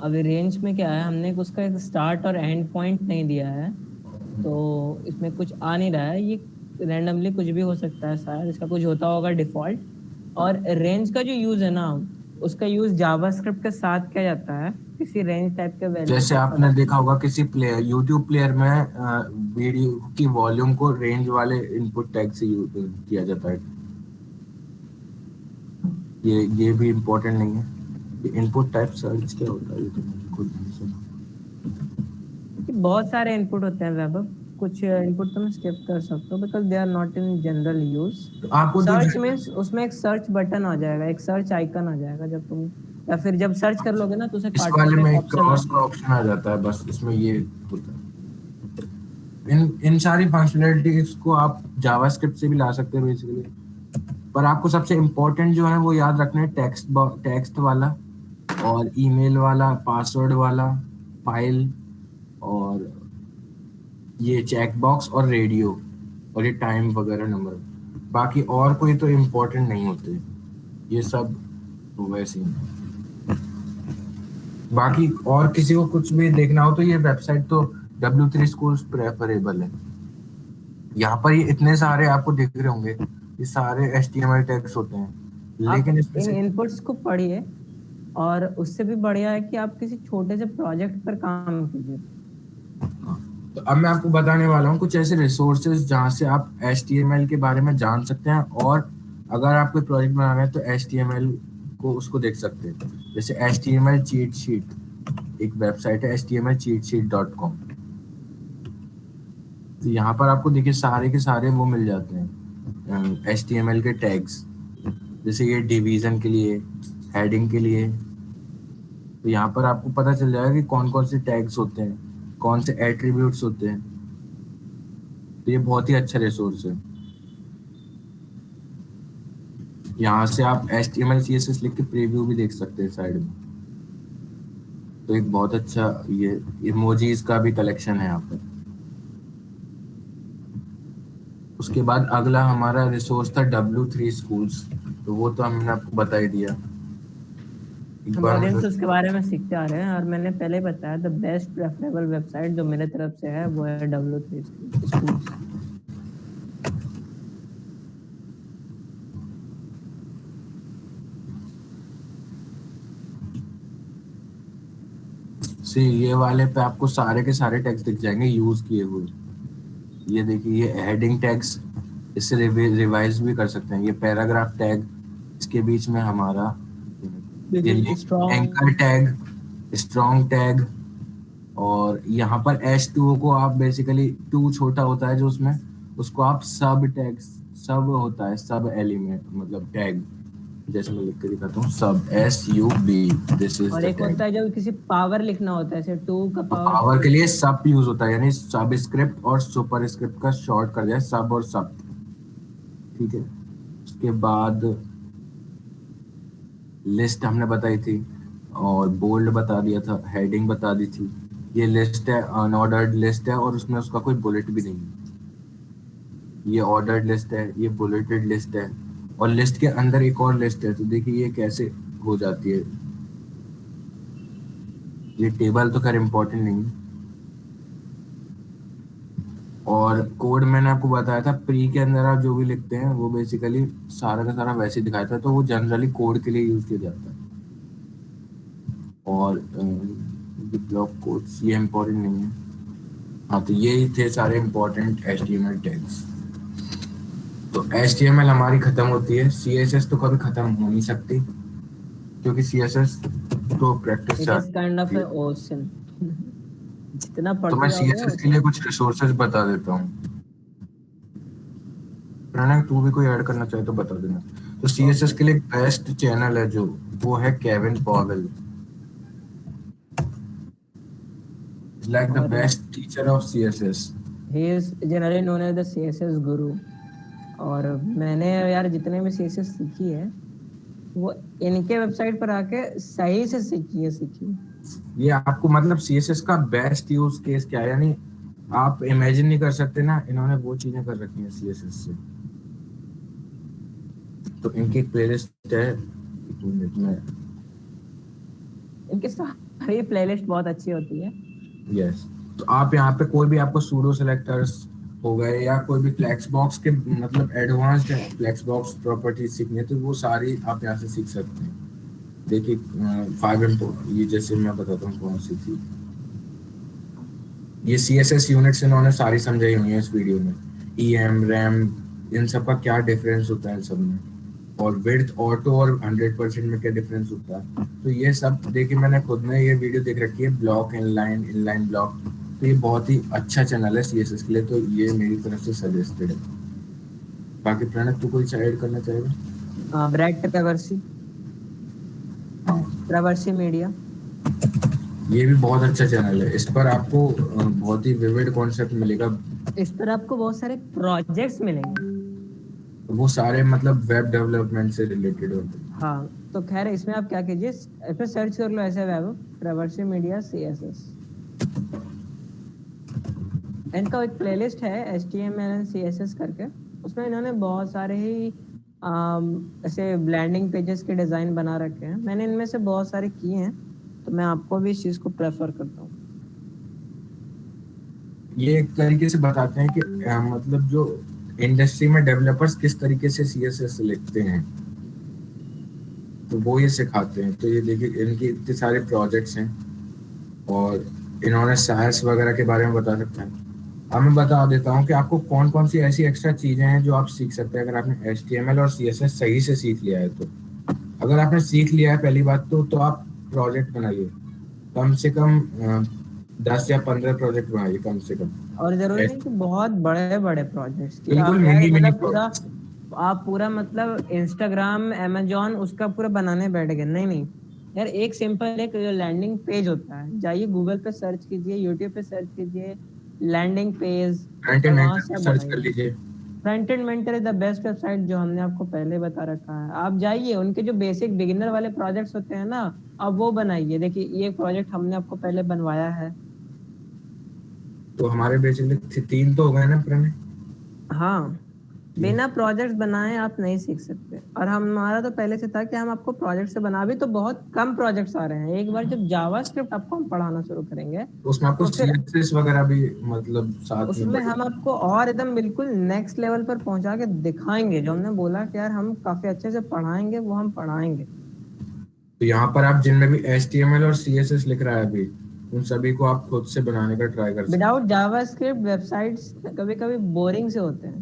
अभी रेंज में क्या है, हमने उसका एक स्टार्ट और एंड पॉइंट नहीं दिया है, तो इसमें कुछ आ नहीं रहा है। ये रैंडमली कुछ भी हो सकता है, शायद इसका कुछ होता होगा डिफॉल्ट। और रेंज का जो यूज है ना, उसका यूज जावास्क्रिप्ट के साथ किया जाता है किसी रेंज टाइप के वैल्यू जैसे को आपने पता। देखा होगा किसी प्लेयर यूट्यूब प्लेयर में वीडियो की वॉल्यूम को रेंज वाले इनपुट टैग से यूज किया जाता है। ये भी इम्पोर्टेंट नहीं है। इनपुट टाइप सर्च क्या होता है ये तो मुझे खुद नहीं सुना। बहुत सारे इनपुट होते हैं वैभव, कुछ इनपुट तो मैं स्किप कर सकता हूँ because they are not in general use. तो आपको तो सर्च में उसमें एक सर्च बटन आ जाएगा, एक सर्च आइकन आ जाएगा जब तुम, या फिर जब सर्च कर लोगे ना तो उसे इस काटने वाले का एक में ऑप्शन क्रॉस आता का है। ऑप्शन आ जाता है, बस इसमें ये होता है। इन सारी फंक्शनलिटीज को आप जावास्क्रिप्ट से भी ला सकते हैं बेसिकली, पर आपको सबसे इम्पोर्टेंट जो है वो याद रखना है टेक्स्ट वाला और ईमेल वाला, पासवर्ड वाला, फाइल, और ये चेक बॉक्स और रेडियो, और ये टाइम वगैरह नंबर। बाकी और कोई तो इम्पोर्टेंट नहीं होते, ये सब वैसे ही हैं। बाकी और किसी को कुछ भी देखना हो तो ये वेबसाइट तो W3 Schools प्रेफरेबल है। यहाँ पर ये इतने सारे आपको दिख रहे होंगे, ये सारे HTML टैग्स होते हैं, आप लेकिन इसमें इन से इनपुट्स को पढ़िए, और उससे भी बढ़िया है कि आप किसी छोटे से प्रोजेक्ट पर काम कीजिए। तो अब मैं आपको बताने वाला हूँ कुछ ऐसे रिसोर्सेज जहाँ से आप HTML के बारे में जान सकते हैं, और अगर आप कोई प्रोजेक्ट बना रहे हैं तो HTML को उसको देख सकते हैं। जैसे HTML चीट शीट एक वेबसाइट है, htmlcheatsheet.com। तो यहाँ पर आपको देखिए सारे के सारे वो मिल जाते हैं HTML के टैग्स, जैसे ये डिवीजन के लिए, हेडिंग के लिए। तो यहाँ पर आपको पता चल जाएगा कि कौन कौन से टैग्स होते हैं, कौन से एट्रीब्यूट्स होते हैं। तो ये बहुत ही अच्छा रिसोर्स है। यहाँ से आप HTML CSS लिख के प्रीव्यू भी देख सकते हैं साइड में। तो एक बहुत अच्छा ये इमोजीज का भी कलेक्शन है यहाँ पर। उसके बाद अगला हमारा रिसोर्स था W3 Schools, तो वो तो हमने आपको बता ही दिया। एक हम बार ऑडियंस मैं उसके बारे में सीखते आ रहे हैं, और मैंने पहले बताया द बेस्ट प्रेफरेबल वेबसाइट जो मेरे तरफ से है वो है W3 Schools। से ये वाले पे आपको सारे के सारे टैग्स दिख जाएंगे यूज किए हुए। ये देखिए ये हेडिंग टैग्स, इससे रिवाइज भी कर सकते हैं। ये पैराग्राफ टैग, इसके बीच में हमारा ये देखिए anchor strong. Tag, strong tag, और यहाँ पर H2O को आप बेसिकली 2 छोटा होता है जो उसमें, उसको आप सब टैग, सब होता है सब एलिमेंट मतलब टैग, जैसे मैं लिख के दिखाता हूँ, सब SUB, दिस इज और द एक टैग। होता है जब किसी पावर लिखना होता है, जैसे 2 का तो पावर पावर 4। के लिए सब यूज होता है, यानी सब स्क्रिप्ट और सुपर स्क्रिप्ट का शॉर्ट कर दिया सब और सब। ठीक है, उसके बाद लिस्ट हमने बताई थी, और बोल्ड बता दिया था, हेडिंग बता दी थी। ये लिस्ट है, अनऑर्डर्ड लिस्ट है, और उसमें उसका कोई बुलेट भी नहीं है। ये ऑर्डर्ड लिस्ट है, ये बुलेटेड लिस्ट है, और लिस्ट के अंदर एक और लिस्ट है। तो देखिए ये कैसे हो जाती है। ये टेबल तो खैर इम्पोर्टेंट नहीं है। और कोड मैंने आपको बताया था, प्री के अंदर आप जो भी लिखते हैं वो बेसिकली सारा का सारा वैसे ही दिखाया था, तो वो जनरली कोड के लिए यूज किया जाता है। और ब्लॉक कोड्स ये इम्पोर्टेंट नहीं है। हाँ, तो ये थे सारे इम्पोर्टेंट HTML टैग्स। तो HTML हमारी खत्म होती है, CSS तो कभी खत्म हो नहीं सकती, क्योंकि CSS तो practice it is kind of चाहती ए है। ओशन। जितना तो मैं पढ़ते जाओगे CSS के उतना। लिए कुछ रिसोर्सेज बता देता हूँ। प्रणय तू भी कोई ऐड करना चाहे तो बता देना। तो CSS ओके। के लिए बेस्ट चैनल है जो, वो है केविन पॉवेल, लाइक द और best teacher of CSS। He is generally known as the CSS guru. और मैंने यार जितने भी सीएसएस सीखी है वो इनके वेबसाइट पर आके सही से सीखी। ये आपको मतलब CSS का बेस्ट यूज केस क्या है, यानी आप इमेजिन नहीं कर सकते ना, इन्होंने वो चीजें कर रखी हैं CSS से। तो इनकी प्लेलिस्ट है, एक मिनट में। इनके सारी प्लेलिस्ट बहुत अच्छी होती है। यस। तो आप यहाँ पे कोई भी, आपको सूडो सेलेक्टर्स हो गए या कोई भी फ्लेक्स बॉक्स के मतलब एडवांस्ड फ्लेक्स बॉक्स प्रॉपर्टीज सीखनी है, तो वो सारी आप यहाँ से सीख सकते हैं। देखिए 5M, ये जैसे मैं बताता हूँ कौन सी थी। ये CSS यूनिट्स इन्होंने सारी समझाई हुई है इस वीडियो में। EM रैम, इन सब का क्या डिफरेंस होता है इन सब में, और विड्थ ऑटो और 100% में क्या डिफरेंस होता है। तो ये सब देखिए, मैंने खुद ने ये वीडियो देख रखी है, ब्लॉक इनलाइन, इनलाइन ब्लॉक। तो ये बहुत ही अच्छा चैनल है CSS के लिए, तो ये मेरी तरफ से सजेस्टेड है। बाकी प्रणव तू कोई ऐड करना चाहेगा? ब्रैड ट्रेवर्सी, हाँ, ट्रेवर्सी मीडिया। ये भी बहुत अच्छा चैनल है, इस पर आपको बहुत ही विविड कॉन्सेप्ट मिलेगा। इस पर आपको बहुत सारे प्रोजेक्ट्स मिलेंगे। वो सारे मतलब वेब डेवलपमेंट से रिलेटेड होते हैं। हाँ, तो खैर इसमें आप क्या कीजिए, इस पे सर्च कर लो ऐसे वेब ट्रेवर्सी मीडिया CSS। इनका एक प्लेलिस्ट है HTML एंड CSS करके, उसमें इन्होंने बहुत सारे ही ऐसे ब्लैंडिंग पेजेस के डिजाइन बना रखे हैं। मैंने इनमें से बहुत सारे किए हैं, तो मैं आपको भी इस चीज को प्रेफर करता हूँ। ये एक तरीके से बताते हैं कि मतलब जो इंडस्ट्री में डेवलपर्स किस तरीके से CSS लिखते हैं, तो वो ये सिखाते हैं। तो ये देखिए इनके इतने सारे प्रोजेक्ट्स हैं, और इन्होंने साइंस वगैरह के बारे में बता सकते हैं। अब मैं बता देता हूँ कि आपको कौन कौन सी ऐसी एक्स्ट्रा चीजें हैं जो आप सीख सकते हैं अगर आपने HTML और CSS सही से सीख लिया है। तो अगर आपने सीख लिया है पहली बात, तो आप प्रोजेक्ट बनाइए, कम से कम 10 या 15 प्रोजेक्ट बनाइए कम से कम। और जरूरी नहीं कि बहुत बड़े बड़े प्रोजेक्ट्स कि बिल्कुल आप यार मिनी मिनी मतलब पूरा, प्रोजेक्ट्स। आप पूरा मतलब इंस्टाग्राम अमेजोन उसका पूरा बनाने बैठ गए। नहीं नहीं यार, एक सिंपल एक लैंडिंग पेज होता है, जाइए गूगल पे सर्च कीजिए, यूट्यूब पे सर्च कीजिए लैंडिंग पेज, फ्रंट और एंड वहां से एंड आप सर्च कर बनाइए। लीजिए। Front end mentor is the best website, जो हमने आपको पहले बता रखा है। आप जाइए उनके जो बेसिक बिगिनर वाले प्रोजेक्ट्स होते हैं ना, आप वो बनाइए। देखिए ये प्रोजेक्ट हमने आपको पहले बनवाया है। तो हमारे बेसिकली 3 तो हो गए ना प्रणय? हाँ, तीन। बिना प्रोजेक्ट्स बनाए आप नहीं सीख सकते। और हमारा तो पहले से था कि हम आपको प्रोजेक्ट से बना, भी तो बहुत कम प्रोजेक्ट्स आ रहे हैं। एक बार जब जावास्क्रिप्ट आपको हम पढ़ाना शुरू करेंगे तो उसमें आपको तो फिर CSS वगैरह भी मतलब साथ में उसमें बढ़। हम आपको और एकदम बिल्कुल नेक्स्ट लेवल पर पहुंचा के दिखाएंगे। जो हमने बोला कि यार हम काफी अच्छे से पढ़ाएंगे, वो हम पढ़ाएंगे। तो यहाँ पर आप जिनमें भी HTML और CSS लिख रहा है अभी, उन सभी को आप खुद से बनाने का ट्राई कर सकते विदाउट जावास्क्रिप्ट वेबसाइट्स कभी कभी बोरिंग से होते हैं,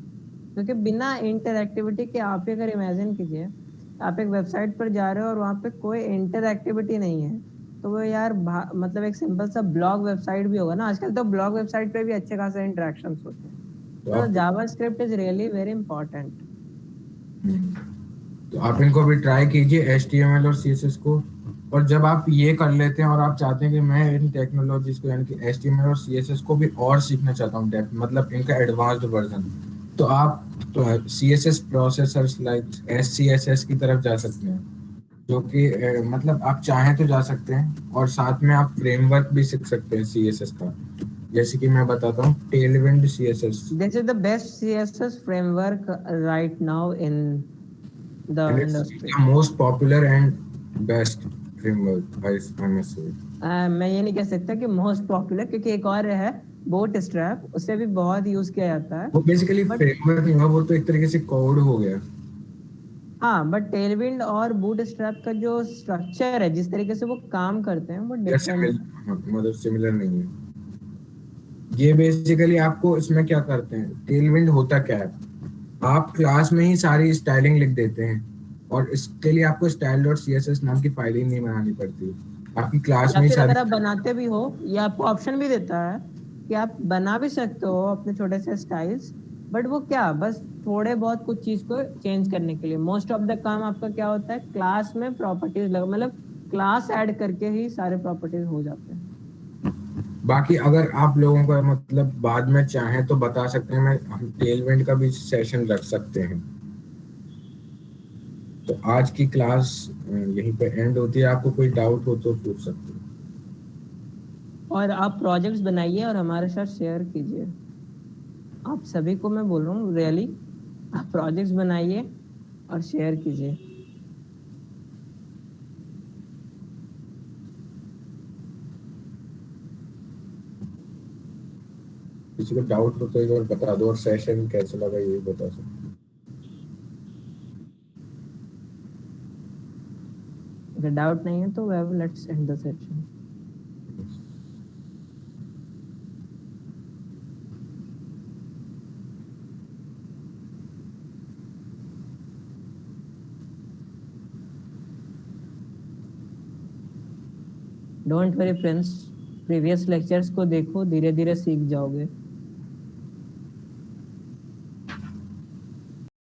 क्योंकि बिना इंटरएक्टिविटी के, आप ही अगर इमेजिन कीजिए आप एक वेबसाइट पर जा रहे हो और वहां पे कोई इंटरएक्टिविटी नहीं है, तो वो यार मतलब एक सिंपल सा ब्लॉग वेबसाइट भी होगा ना, आजकल तो ब्लॉग वेबसाइट पे भी अच्छे खासे इंटरेक्शंस होते हैं। हैं। तो तो आप JavaScript is really very important. तो आप इनको भी ट्राई कीजिए HTML और CSS को। और जब आप ये कर लेते हैं और आप चाहते हैं कि मैं इन टेक्नोलॉजीज को यानी कि HTML और CSS को भी और सीखना चाहता हूँ डेप्थ, मतलब इनका एडवांस्ड वर्जन, तो आप तो CSS प्रोसेसर्स लाइक SCSS की तरफ जा सकते हैं, जो कि मतलब आप चाहें तो जा सकते हैं, और साथ में आप फ्रेमवर्क भी सीख सकते हैं CSS का। जैसे कि मैं बताता हूँ Tailwind CSS, this is the best CSS framework right now in the and it's industry. the most popular and best framework I must say। मैं ये नहीं कह सकता कि मोस्ट पॉपुलर, क्योंकि एक और है बोट स्ट्रैप, उसे भी बहुत यूज किया जाता है। वो बेसिकली बट फ्रेमवर्क नहीं हुआ, वो तो एक तरीके से कोड हो गया। हाँ, बट टेलविंड और बूट स्ट्रैप का जो स्ट्रक्चर है, जिस तरीके से वो काम करते हैं, वो या डिफरेंट सिमिलर, है। मतलब सिमिलर नहीं है। ये बेसिकली आपको इसमें क्या करते हैं, टेलविंड होता क्या है, आप क्लास में ही सारी स्टाइलिंग लिख देते हैं और इसके लिए आपको style dot C S S नाम की फाइल ही नहीं बनानी पड़ती, आपकी क्लास या में ही फिर सारी। अगर आप बनाते भी हो, ये आपको ऑप्शन भी देता है कि आप बना भी सकते हो अपने छोटे से स्टाइल्स, बट वो क्या बस थोड़े बहुत कुछ चीज को चेंज करने के लिए। मोस्ट ऑफ द काम आपका क्या होता है, क्लास में प्रॉपर्टीज लगा, मतलब क्लास ऐड करके ही सारे प्रॉपर्टीज हो जाते हैं। बाकी अगर आप लोगों का मतलब बाद में चाहें तो बता सकते हैं, मैं हम टेलमेंट का भी सेशन रख सकते हैं। तो आज की क्लास यहीं पे एंड होती है, आपको कोई डाउट हो तो पूछ सकते हैं। और आप प्रोजेक्ट्स बनाइए और हमारे साथ शेयर कीजिए। आप सभी को मैं बोल रहा हूँ रियली, आप प्रोजेक्ट्स बनाइए और शेयर कीजिए। किसी को डाउट हो तो एक बार बता दो, और सेशन कैसे लगा ये भी बता सकते हैं। अगर डाउट नहीं है तो let's end the session. Don't worry friends, previous lectures को देखो, धीरे धीरे सीख जाओगे।